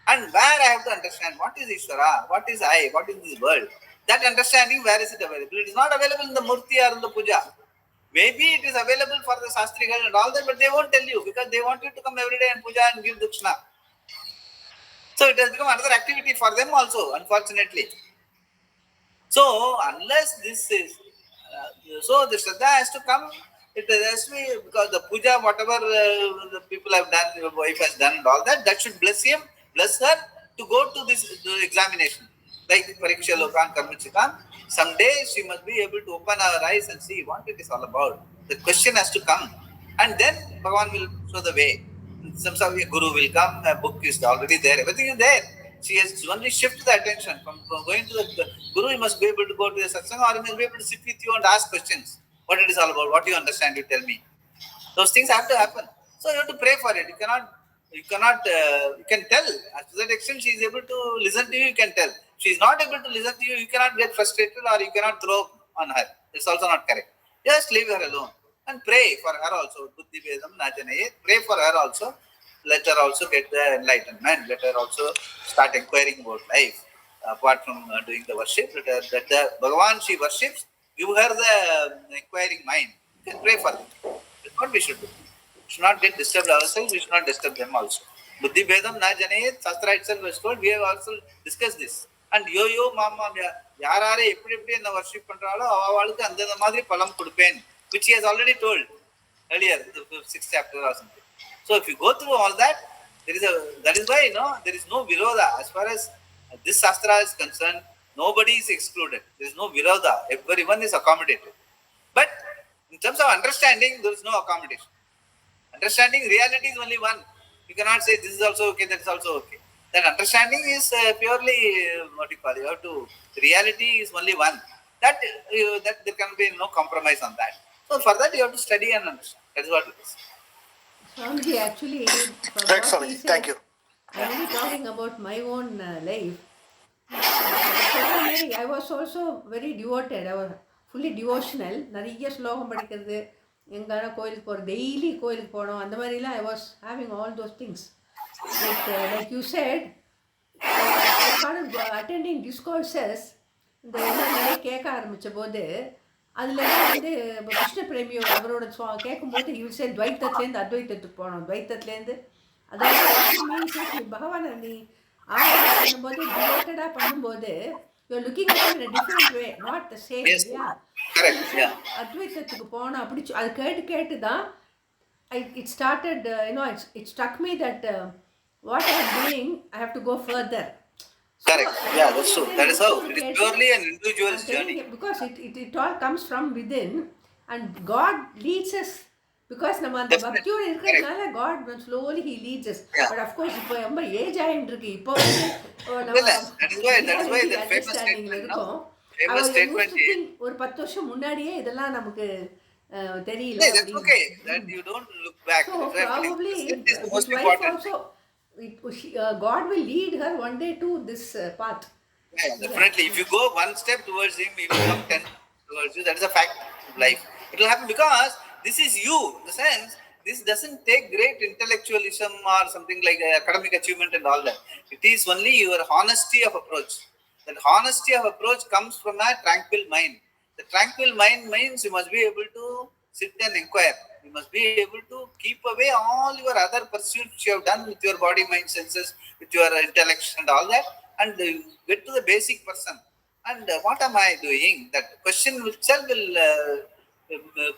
And where I have to understand what is Ishvara, what is I, what is this world. That understanding, where is it available? It is not available in the Murti or in the Puja. Maybe it is available for the Sastrigal and all that, but they won't tell you because they want you to come every day and Puja and give Dakshina. So it has become another activity for them also, unfortunately. So unless this is, so the Shraddha has to come, it has to be, because the puja, whatever the people have done, your wife has done and all that, that should bless him, bless her to go to this examination. Like Pariksha Lokan Karma Chikan, someday she must be able to open her eyes and see what it is all about. The question has to come. And then Bhagavan will show the way. Some sort of a guru will come, a book is already there, everything is there. She has to only shift the attention from going to the guru. You must be able to go to the satsang, or you must be able to sit with you and ask questions. What it is all about, what you understand, you tell me. Those things have to happen. So you have to pray for it. You can tell. To that extent, she is able to listen to you, you can tell. If she is not able to listen to you, you cannot get frustrated or you cannot throw on her. It's also not correct. Just leave her alone and pray for her also. Buddhi Vedam Najanaye. Pray for her also. Let her also get the enlightenment. Let her also start inquiring about life. Apart from doing the worship, let the Bhagavan she worships, give her the inquiring mind. You can pray for them. That's what we should do. We should not get disturbed ourselves, we should not disturb them also. Buddhi Vedam na janayet, Shastra itself was told, we have also discussed this. And yo mama, yarare eppadi enna worship பண்றாளோ அவளுக்கு அந்த மாதிரி பலம் கொடுப்பேன், which he has already told earlier, the 6th chapter or something. So if you go through all that, that is why there is no viroda. As far as this Shastra is concerned, nobody is excluded. There is no viroda. Everyone is accommodated. But in terms of understanding, there is no accommodation. Understanding reality is only one. You cannot say this is also okay, that is also okay. That understanding is purely, you have to, reality is only one. That there can be no compromise on that. So for that you have to study and understand. That is what it is. Swamiji, actually, from Right, what Swamiji. he said, Thank you. I'm only talking about my own life. I was also very devoted. I was fully devotional. நிறைய ஸ்லோகம் படிக்கிறது, எங்கான கோயிலுக்கு போகிற, daily கோயிலுக்கு போனோம், அந்த மாதிரிலாம் I was having all those things. Like you said, I started attending discourses. இந்த எல்லாம் நிறைய கேட்க ஆரம்பித்த போது அதில் வந்து கிருஷ்ண பிரேமியோ அவரோட கேட்கும்போது இவர் துவைத்தத்துலேருந்து அத்வைத்தத்துக்கு போனோம், துவைத்தத்துலேருந்து அதாவது மீன்ஸ் பகவானை நீ ஆராதனை பண்ணும்போது டிவோட்டடாக பண்ணும்போது you're looking at in different way, not the same. இல்லையா? அத்வைத்தத்துக்கு போனோம். அப்படி அது கேட்டு தான் it started, it struck me that what I am doing, I have to go further. Correct. Yeah, that's true. That is how. It is purely an individual's journey. Because it all comes from within and God leads us. Because நம்ம அந்த பக்தியோடு இருக்கிறதுனால God slowly he leads us. Yeah. But of course இப்போ ரொம்ப age ஆகிட்டு இருக்கு. இப்போ வந்து that is why the famous statement, famous statement ஒரு 10 வருஷம் முன்னாடியே இதெல்லாம் நமக்கு தெரியல. That's okay. That you don't look back. So probably the most important also God will lead her one day to this path. Yeah, definitely. If you go one step towards him, he will come 10 towards you. That is a fact of life. It will happen because this is you. In the sense, this doesn't take great intellectualism or something like academic achievement and all that. It is only your honesty of approach. That honesty of approach comes from a tranquil mind. The tranquil mind means you must be able to sit and inquire. You must be able to keep away all your other pursuits you have done with your body, mind, senses, with your intellect and all that, and get to the basic person. And what am I doing? That question itself will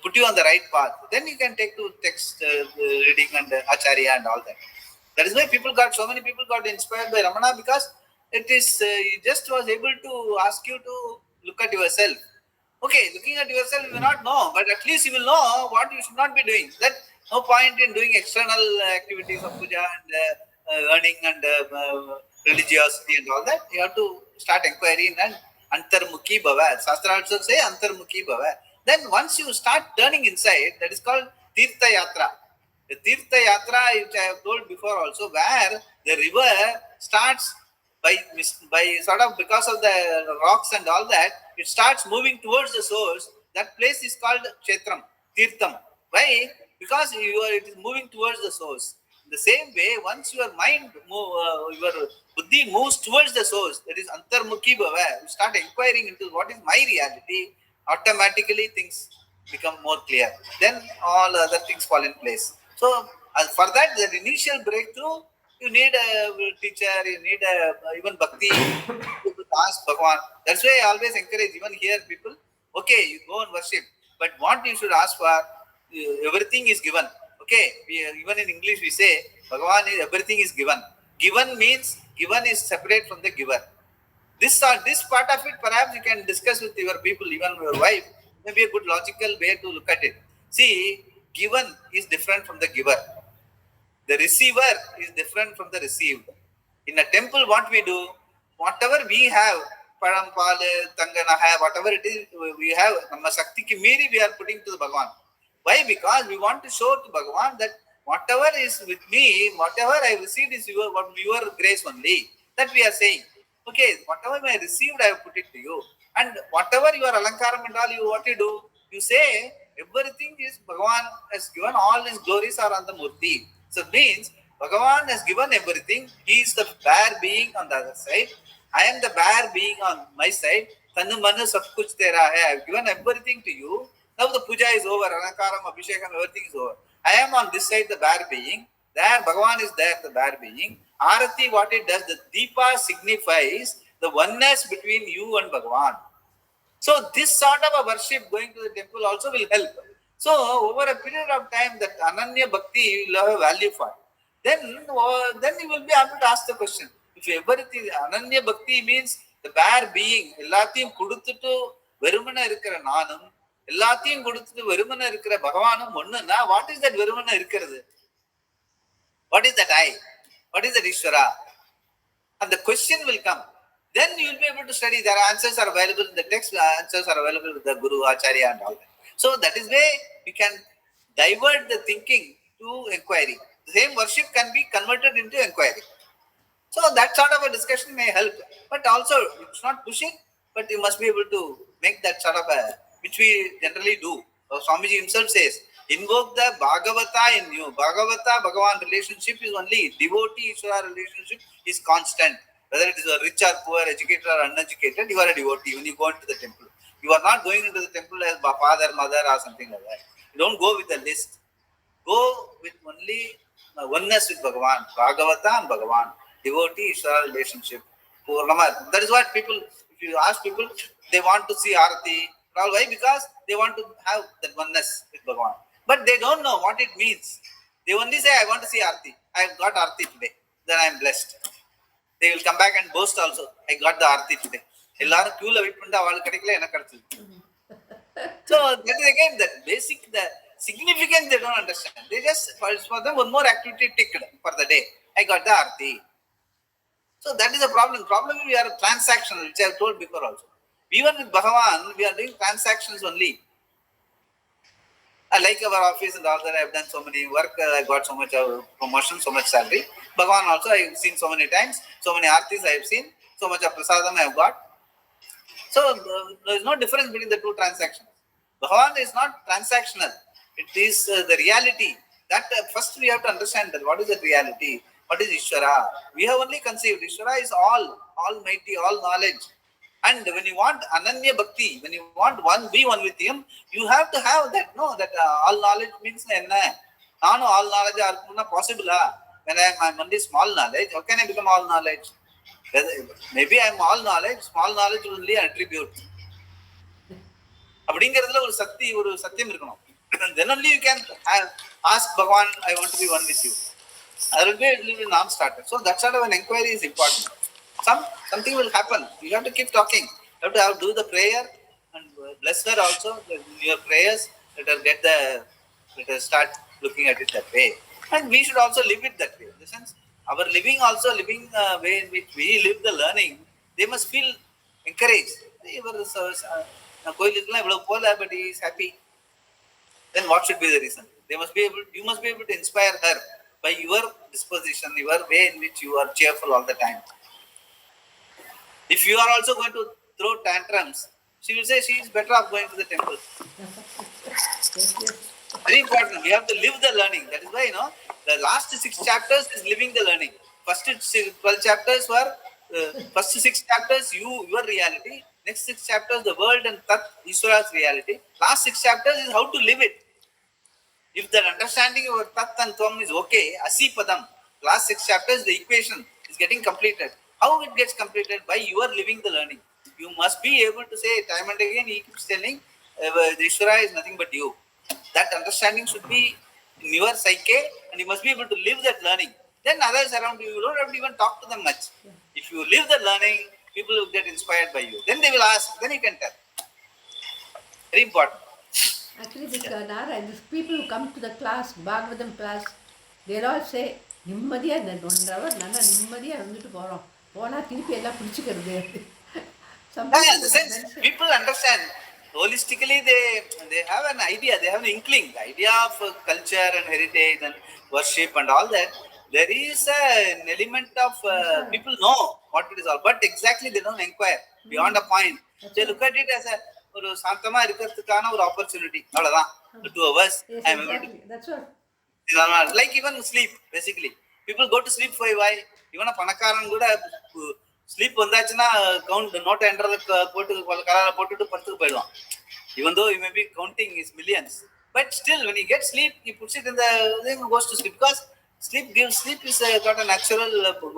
put you on the right path. Then you can take to text reading and Acharya and all that. That is why so many people got inspired by Ramana, because it is, he just was able to ask you to look at yourself. Okay, looking at yourself you will not know, but at least you will know what you should not be doing. That no point in doing external activities of puja and earning and religiosity and all that. You have to start inquiring and antarmukhi bhava. Shastra also say antarmukhi bhava. Then once you start turning inside, that is called tirtha yatra. The tirtha yatra, which I have told before also, where the river starts by sort of, because of the rocks and all that, it starts moving towards the source. That place is called Kshetram, Tirtham. Why? Because it is moving towards the source. In the same way, once your mind, your buddhi moves towards the source, that is antarmukhi bhava, you start inquiring into what is my reality, automatically things become more clear. Then all other things fall in place. So for that, the initial breakthrough, you need a teacher, you need even bhakti, to ask Bhagavan. That's why I always encourage, even here people, okay, you go and worship, but what you should ask for, everything is given. Okay, even in English we say, Bhagavan is, everything is given. Given means, given is separate from the giver. This part of it, perhaps you can discuss with your people, even your wife, maybe a good logical way to look at it. See, given is different from the giver. The receiver is different from the received. In a temple, what we do, whatever we have, Padam, Pale, Tanganaha, whatever it is, we have, Namma Shakti ki Miri, we are putting to the Bhagavan. Why? Because we want to show to Bhagavan that whatever is with me, whatever I received is your grace only. That we are saying. Okay, whatever I received, I have put it to you. And whatever your alankaram and all, what you do, you say, everything is Bhagavan has given, all his glories are on the Murti. So it means Bhagavan has given everything. He is the bare being on the other side. I am the bare being on my side. Tanu manu sab kuch tera hai. I have given everything to you. Now the puja is over. Alankaram, Abhishekam, everything is over. I am on this side, the bare being. There, Bhagavan is there, the bare being. Arati, what it does, the Deepa signifies the oneness between you and Bhagavan. So this sort of a worship going to the temple also will help. So over a period of time, that Ananya Bhakti will have a value for. Then you will be able to ask the question. If everything, Ananya Bhakti means the bare being, எல்லாத்தையும் கொடுத்துட்டு வெறுமனே இருக்கிற நானும், எல்லாத்தையும் கொடுத்துட்டு வெறுமனே இருக்கிற பகவானும் ஒண்ணுன்னா, what is that வெறுமனே இருக்கிறது? What is that I? What is that Ishvara? And the question will come. Then you will be able to study. Their answers are available in the text. Answers are available with the Guru, Acharya and all that. So that is where you can divert the thinking to inquiry. The same worship can be converted into inquiry. So that sort of a discussion may help. But also, it's not pushing, but you must be able to make that sort of a, which we generally do. So Swamiji himself says, invoke the Bhagavata in you. Bhagavata, Bhagavan relationship is only, devotee Ishvara relationship is constant. Whether it is a rich or poor, educated or uneducated, you are a devotee when you go into the temple. You are not going into the temple as father, mother or something like that. You don't go with a list. Go with only oneness with Bhagavan, Bhagavata and Bhagavan. Devotee Ishvara relationship. That is what people, if you ask people, they want to see Arati. Why? Because they want to have that oneness with Bhagavan. But they don't know what it means. They only say, I want to see Arati. I have got Arati today. Then I am blessed. They will come back and boast also. I got the Arati today. எல்லாரும் queue wait பண்ணா அவளுக்கு கிடைக்கல எனக்கு கிடைச்சது. So that is again the basic, the significance they don't understand. They just, for them, one more activity ticked for the day. I got the Arati. So that is a problem. Problem we are transactional, which I have told before also. Even with Bhagavan, we are doing transactions only. I like our office and all that. I have done so many work. I got so much promotion, so much salary. Bhagavan also I have seen so many times. So many artis I have seen. So much of prasadam I have got. So there is no difference between the two transactions. Bhagavan is not transactional. It is the reality. That first we have to understand that what is the reality. What is Ishvara? We have only conceived Ishvara is all, almighty, all knowledge. And when you want Ananya Bhakti, when you want be one with him, you have to have that, that all knowledge means enna. Nanu all knowledge are possible. When I'm only small knowledge, how can I become all knowledge? Maybe I'm all knowledge, small knowledge will only attribute. அப்படிங்கிறதுல ஒரு சத்தியம் இருக்கணும். Then only you can ask Bhagavan, I want to be one with you. That will be non-starter. So that sort of an inquiry is important. Something will happen. You have to keep talking. You have to do the prayer and bless her also. Your prayers, let her start looking at it that way. And we should also live it that way. In the sense, our living way in which we live the learning, they must feel encouraged. But he is happy. Then what should be the reason? You must be able to inspire her by your disposition, your way in which you are cheerful all the time. If you are also going to throw tantrums, she will say she is better off going to the temple. Very important. We have to live the learning. That is why, the last 6 chapters is living the learning. First 12 chapters were, first 6 chapters, your reality. Next 6 chapters, the world and Tat, Ishvara's reality. Last 6 chapters is how to live it. If that understanding of Tat and Tvam is okay, Asi Padam, last 6 chapters, the equation is getting completed. How it gets completed? By your living the learning. You must be able to say time and again, he keeps telling, the Ishvara is nothing but you. That understanding should be in your psyche, and you must be able to live that learning. Then others around you don't have to even talk to them much. If you live the learning, people will get inspired by you. Then they will ask, then you can tell. Very important. Actually, this Nara, these people who come to the class, Bhagavatam class, they'll all say, நிம்மதியாக இந்த 1 hour நல்லா நிம்மதியாக இருந்துட்டு போகிறோம், போனால் திருப்பி எல்லாம் பிடிச்சிக்கிறது. People understand. Holistically, they have an idea, they have an inkling, the idea of culture and heritage and worship and all that. There is an element of people know what it is all, but exactly they don't inquire beyond a point. They look at it as ஒரு சாந்தமா இருக்கிறதுக்கான ஒரு opportunity, அவ்வளவுதான். 2 hours I am able to. That's what. Like even sleep, basically people go to sleep for why? Even a பணக்காரன் கூட sleep வந்தாச்சுன்னா count note என்ட்றது போட்டு கரார போட்டுட்டு படுத்துக்கு போயிடுவான். Even though you may be counting his millions, but still when he gets sleep, he puts it in the thing, goes to sleep, because sleep is got a natural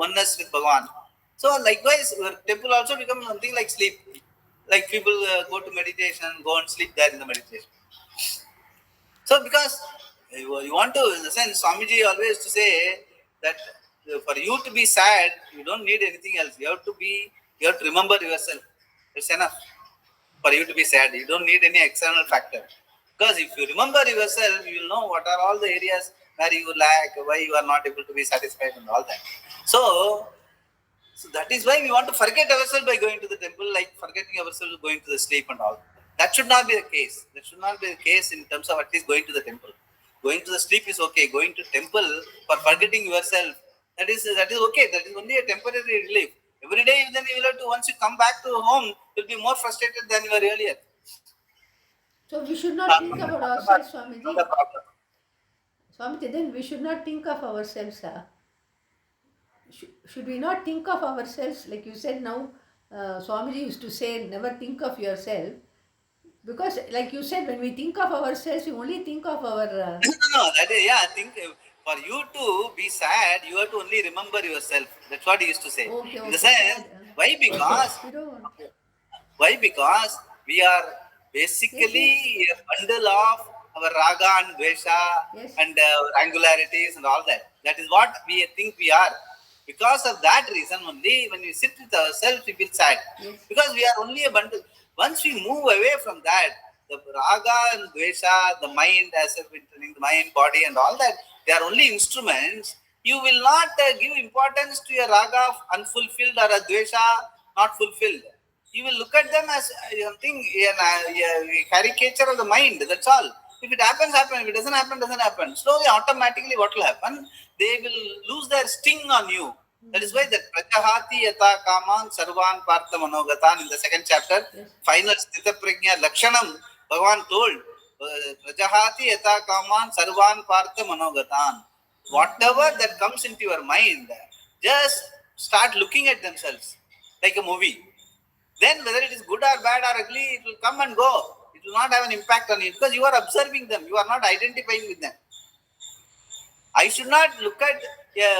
oneness with Bhagavan. So likewise, your temple also becomes something like sleep. Like people go to meditation, go and sleep there in the meditation. So because you want to, in the sense, Swamiji always used to say that for you to be sad, you don't need anything else. You have to remember yourself. It's enough for you to be sad. You don't need any external factor. Because if you remember yourself, you will know what are all the areas where you lack, why you are not able to be satisfied and all that. So that is why we want to forget ourselves by going to the temple, like forgetting ourselves going to the sleep and all. That should not be the case. That should not be the case in terms of at least going to the temple. Going to the sleep is okay. Going to temple for forgetting yourself, that is okay. That is only a temporary relief. Every day, then you will have to, once you come back to home, you will be more frustrated than you were earlier. So we should not think about ourselves, Swamiji. Swamiji, then we should not think of ourselves. Should we not think of ourselves? Like you said now, Swamiji used to say, never think of yourself. Because like you said, when we think of ourselves, we only think of our... No, that is, I think for you to be sad, you have to only remember yourself. That's what he used to say. Okay. In the sense, why? Because we are basically a bundle of our raga and dvesha and angularities and all that. That is what we think we are. Because of that reason only, when we sit with ourselves, we feel sad. Because we are only a bundle. Once we move away from that, the raga and dvesha, the mind, as if the mind, body and all that, they are only instruments. You will not give importance to your raga unfulfilled or a dvesha not fulfilled. You will look at them as something, a caricature of the mind, that's all. If it happens, happens. If it doesn't happen. Slowly, automatically, what will happen? They will lose their sting on you. That is why that Prajahati Yata Kaman Sarvan Partha Manogatan in the 2nd chapter, final Sthita Prajna Lakshanam, Bhagavan told, Prajahati Yata Kaman Sarvan Partha Manogatan. Whatever that comes into your mind, just start looking at themselves like a movie. then whether it is good or bad or ugly, it will come and go. It will not have an impact on you because you are observing them. You are not identifying with them. I should not look at a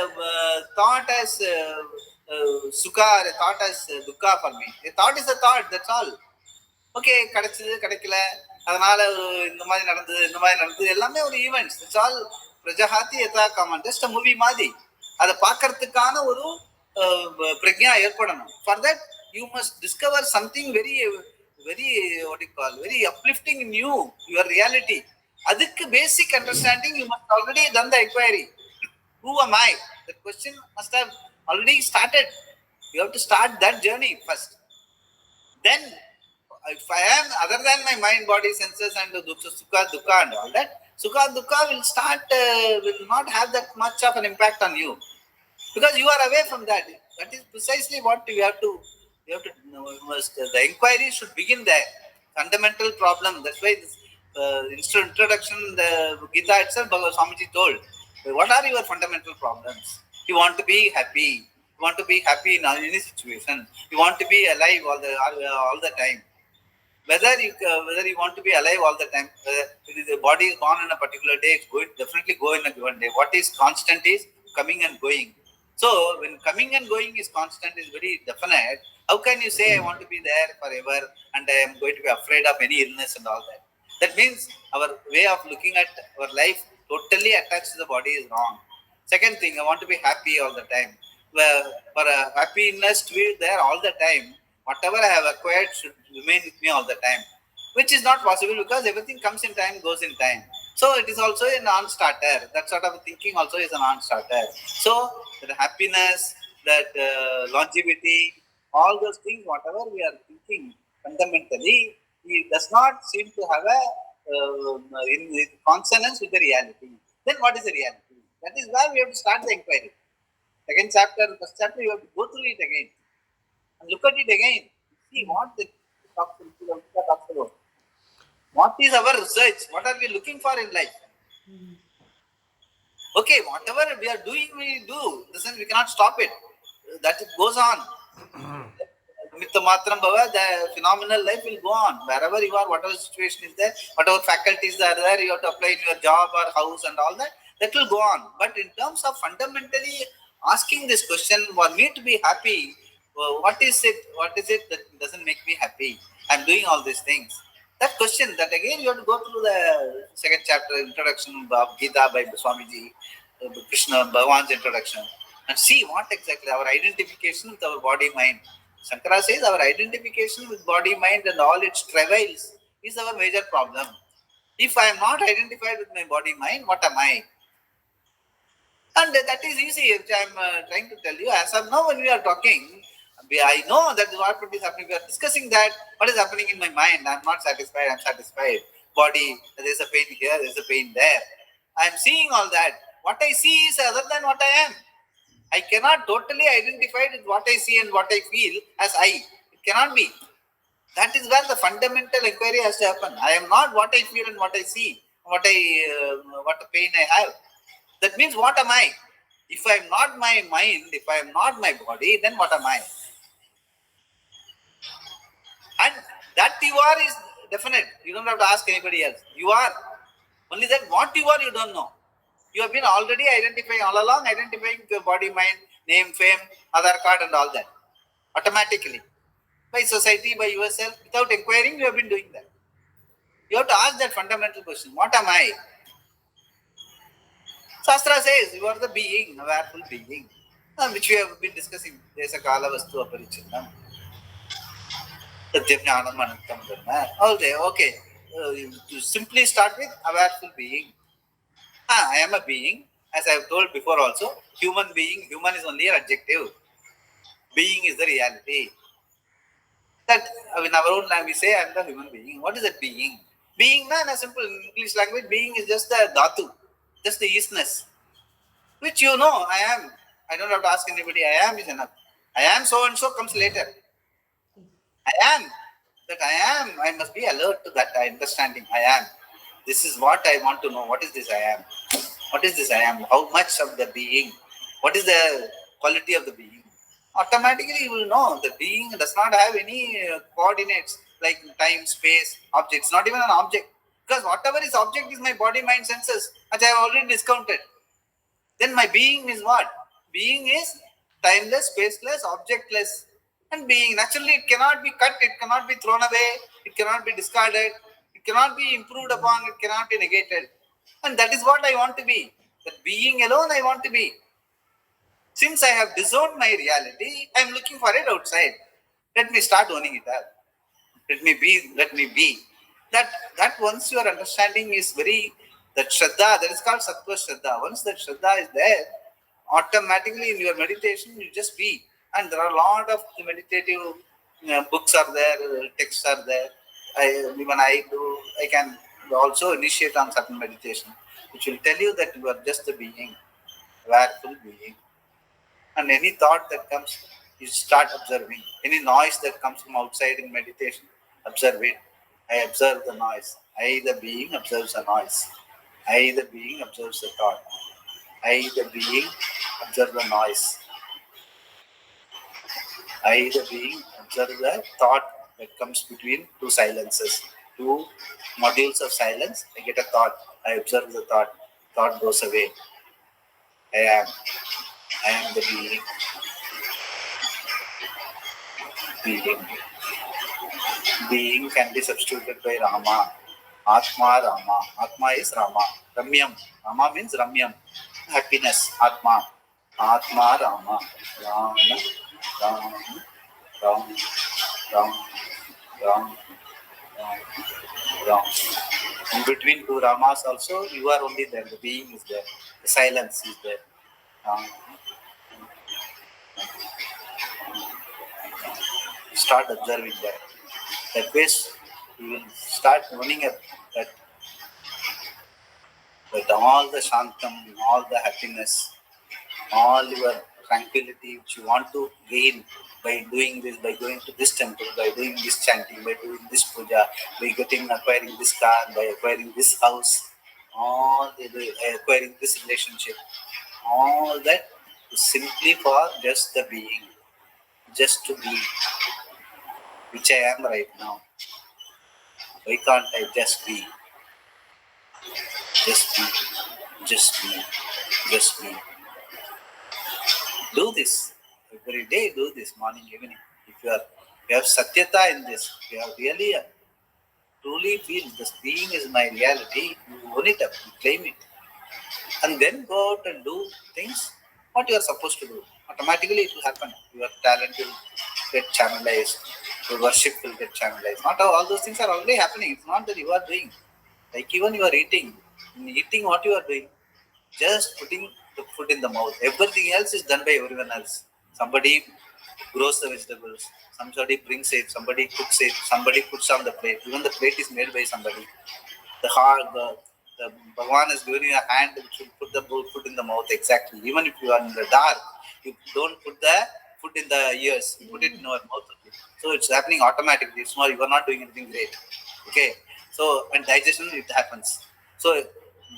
thought as sukha or a thought as dukkha for me. A thought is a thought, that's all. Okay, கிடைச்சது கிடைக்கல, அதனால இந்த மாதிரி நடந்தது எல்லாமே ஒரு events. It's all பிரஜஹாத்தி யதா common, just a movie மாதிரி. அதை பார்க்கறதுக்கான ஒரு பிரக்ஞா ஏற்படணும். For that you must discover something very very what you call very uplifting in you, your reality. அதுக்கு basic understanding you must already done the enquiry. Who am I? That question must have already started. You have to start that journey first. Then if I am other than my mind, body, senses and sukha, dukkha and all that, sukha, dukkha will not have that much of an impact on you because you are away from that. That is precisely what you have to the inquiry should begin there. Fundamental problem. That's why this introduction, the Gita itself, Swamiji told, what are your fundamental problems? You want to be happy. You want to be happy in any situation. You want to be alive all the time. Whether you want to be alive all the time, whether the body is born on a particular day, it's going definitely go in a given day. What is constant is coming and going. So when coming and going is constant, is very definite. How can you say I want to be there forever and I am going to be afraid of any illness and all that? That means our way of looking at our life totally attached to the body is wrong. Second thing, I want to be happy all the time. For a happiness to be there all the time, whatever I have acquired should remain with me all the time, which is not possible because everything comes in time, goes in time. So it is also a non-starter. That sort of thinking also is a non-starter. So the happiness, that longevity, all those things, whatever we are thinking fundamentally, it does not seem to have a in consonance with the reality. Then what is the reality? That is where we have to start the inquiry. Second chapter, first chapter, you have to go through it again and look at it again. See what the talks about. What is our research? What are we looking for in life? Okay, whatever we are doing, we do. Listen, we cannot stop it. That it goes on. Nimitta matram bhava, the phenomenal life will go on. Wherever you are, whatever situation is there, whatever faculties are there, you have to apply in your job or house and all that, that will go on. But in terms of fundamentally asking this question, for me to be happy, what is it that doesn't make me happy? I'm doing all these things. That question, that again you have to go through the second chapter, introduction of Gita by Swamiji, Krishna, Bhagavan's introduction, and see what exactly our identification with our body mind. Shankara says our identification with body mind and all its travails is our major problem. If I am not identified with my body mind, what am I? And that is easy, which I am trying to tell you. As of now, when we are talking, I know that what is happening. We are discussing that what is happening in my mind. I am not satisfied. I am satisfied. Body, there is a pain here, there is a pain there. I am seeing all that. What I see is other than what I am. I cannot totally identify with what I see and what I feel as I. It cannot be. That is where the fundamental inquiry has to happen. I am not what I feel and what I see, what pain I have. That means what am I? If I am not my mind, if I am not my body, then what am I? And that you are is definite. You don't have to ask anybody else. You are. Only that what you are, you don't know. You have been already identifying all along, identifying your body, mind, name, fame, Aadhaar card and all that. Automatically. By society, by yourself, without inquiring, you have been doing that. You have to ask that fundamental question. What am I? Shastra says you are the being, a awareful being, which we have been discussing. Desa kala vastu aparichinnam. All day, okay. You simply start with awareful being. I am a being, as I have told before also. Human being, human is only an adjective. Being is the reality. That in our own language we say I am the human being. What is that being? Being, in a simple English language, being is just the dhatu, just the isness. Which you know, I am. I don't have to ask anybody. I am is enough. I am so and so comes later. I am. That I am. I must be alert to that understanding. I am. This is what I want to know. What is this I am? What is this I am? How much of the being? What is the quality of the being? automatically you will know the being does not have any coordinates like time, space, objects, not even an object. Because whatever is object is my body, mind, senses, which I have already discounted. Then my being is what? Being is timeless, spaceless, objectless. And being, naturally, it cannot be cut, it cannot be thrown away, it cannot be discarded, it cannot be improved upon, it cannot be negated. And that is what I want to be. That being alone I want to be. Since I have disowned my reality, I am looking for it outside. Let me start owning it up. Let me be, let me be. That once your understanding is very, that Shraddha, that is called Sattva Shraddha. Once that Shraddha is there, automatically in your meditation, you just be. And there are a lot of meditative books are there, texts are there. I can also initiate on certain meditation, which will tell you that you are just a being, awareful being. And any thought that comes, you start observing. Any noise that comes from outside in meditation, observe it. I observe the noise. I, the being, observes the noise. I, the being, observes the thought. I, the being, observe the noise. I, the being, observe the thought that comes between two silences. Two modules of silence, I get a thought. I observe the thought. Thought goes away. I am the being. Being can be substituted by Rama. Atma Rama. Atma is Rama. Ramyam. Rama means Ramyam. Happiness. Atma. Atma Rama. Rama. Ram. Ram. Ram. Ram. Ram. In between two Ramas also, you are only there. The being is there. The silence is there. Start observing that. That way, you will start owning up that all the shantam, all the happiness, all your tranquility which you want to gain by doing this, by going to this temple, by doing this chanting, by doing this puja, by acquiring this car, by acquiring this house, acquiring this relationship, all that is simply for just the being, just to be, which I am right now. Why can't I just be? Just be. Just be. Just be. Do this. Every day do this, morning, evening. If you have satyata in this, if you have really truly feel this being is my reality, you own it up, you claim it. And then go out and do things what you are supposed to do. Automatically it will happen. Your talent will get channelized. Your worship will get channelized. Not all those things are already happening. It's not that you are doing. Like even you are eating. In eating what you are doing, just putting the food in the mouth. Everything else is done by everyone else. Somebody grows the vegetables. Somebody brings it. Somebody cooks it. Somebody puts on the plate. Even the plate is made by somebody. The Bhagavan is giving you a hand which will put the food in the mouth exactly. Even if you are in the dark, you don't put the food in the ears. You put it in your mouth. So it's happening automatically. It's not, you are not doing anything great. Okay. So when digestion, it happens. So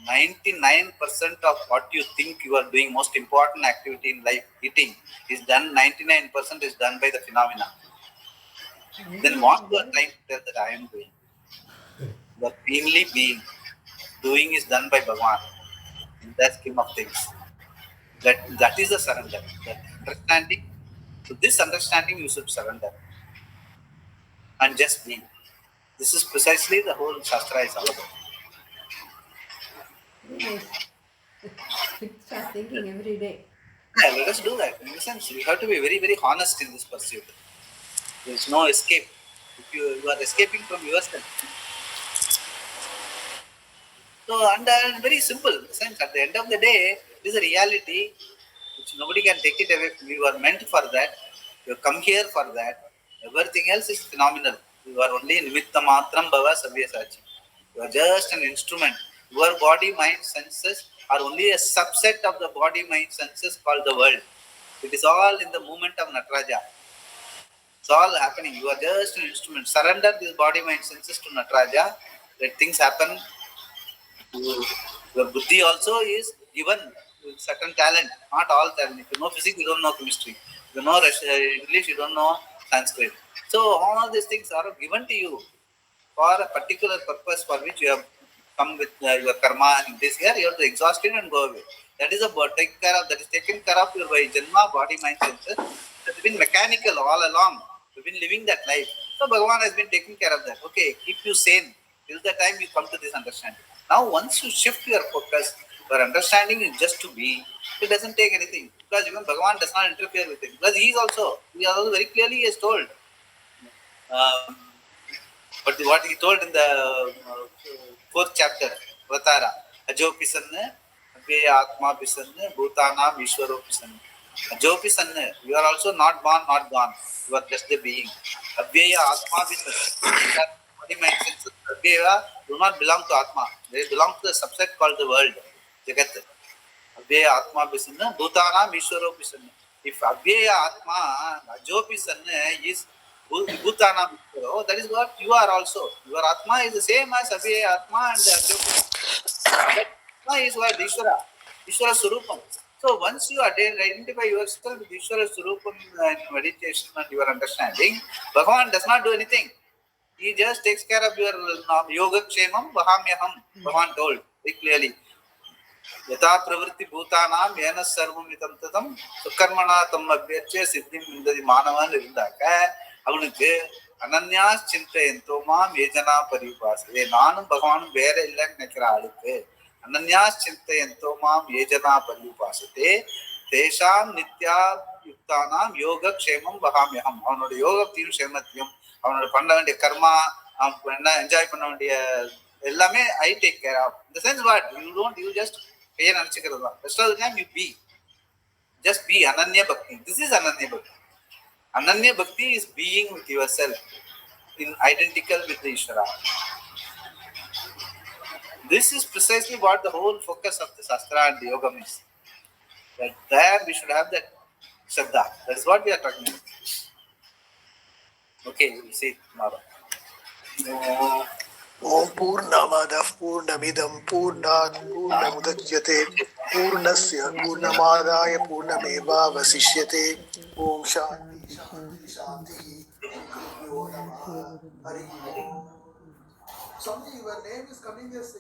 99% of what you think you are doing, most important activity in life, eating, is done, 99% is done by the phenomena. Then what you are trying to tell that I am doing? The keenly being. Doing is done by Bhagavan in that scheme of things. That is the surrender. That understanding, to this understanding you should surrender. And just be. This is precisely the whole Shastra is all about. Very nice. Start thinking every day. Yeah, let us do that. In the sense, we have to be very, very honest in this pursuit. There is no escape. If you are escaping from yourself. So, and very simple. In the sense, at the end of the day, this is a reality which nobody can take it away from you. You are meant for that. You have come here for that. Everything else is phenomenal. You are only nimitta matram bhava sabyasachi. You are just an instrument. Your body, mind, senses are only a subset of the body, mind, senses called the world. It is all in the movement of Nataraja. It's all happening. You are just an instrument. Surrender this body, mind, senses to Nataraja. Let things happen. Your buddhi also is given with certain talent. Not all talent. If you know physics, you don't know chemistry. You know English, you don't know Sanskrit. So all these things are given to you for a particular purpose for which you have come with your karma, and this year you have to exhaust it and go away. That is that is taken care of your by Janma, body, mind, senses. It has been mechanical all along. We've been living that life. So Bhagavan has been taking care of that. Okay, keep you sane till the time you come to this understanding. Now once you shift your focus, your understanding is just to be. It doesn't take anything. Because even Bhagavan does not interfere with it. Because he is also very clearly he has told. But what he told in the fourth chapter, Vatara, Ajopi Sanna, Abhya Atma Pisanna, Bhutanam Ishwaro Pisanna. Ajopi Sanna, you are also not born, not gone. You are just the being. Abhya Atma Pisanna. Body, mind, senses, Abhya do not belong to Atma. They belong to the subset called the world, Jagat. Abhya Atma Pisanna, Bhutanam Ishwaro Pisanna. If Abhya Atma, Ajopi Sanna is Bhutanam, oh, that is what you are also. Your Atma is the same as Abhya Atma and Ajopi. Atma is what Ishvara, Ishvara Surupam. So once you identify yourself with Ishvara Surupam in meditation and your understanding, Bhagavan does not do anything. He just takes care of your yoga kshemam vahamyaham. Bhagavan told very clearly. यथा प्रवृत्ति भूतानाम येन सर्वमिदं तदं सुकर्मणा तम अभ्यर्च्य सिद्धिं विन्दति मानवान् இருந்தாக்க அவனுக்கு அனன்யா சிந்தையந்தோ மாம் ஏஜனா பரிபாசே நானும் பகவானும் வேற இல்லைன்னு நினைக்கிற ஆளுக்கு அனன்யா சிந்தையந்தோ மாம் ஏஜனா பரிபாசே தேஷாம் நித்யா யுக்தானாம் யோக க்ஷேமம் வகாமியகம் அவனோட யோகத்தையும் க்ஷேமத்தையும் அவனோட பண்ண வேண்டிய கர்மா அவன் என்ன என்ஜாய் பண்ண வேண்டிய எல்லாமே ஐ டேக் கேர் ஆஃப் இந்த சென்ஸ் வாட் யூ ஜஸ்ட் பெயர் நினைச்சுக்கிறது தான் rest of the time you be just be அனன்ய பக்தி திஸ் இஸ் அனன்ய பக்தி அனன்ய பக்தி is being with yourself in identical with the Ishvara. This is precisely what the whole focus of the Shastra and the Yogam is. That there we should have that Shraddha. That is what we are talking about. Okay, we will see tomorrow. Om Purnamadav Purnamidam Purnat Purnamudachyate Purnasya Purnamadaya Purnameva Vasishyate Om Shanti Shanti Shanti Hari. Swami, your name is coming as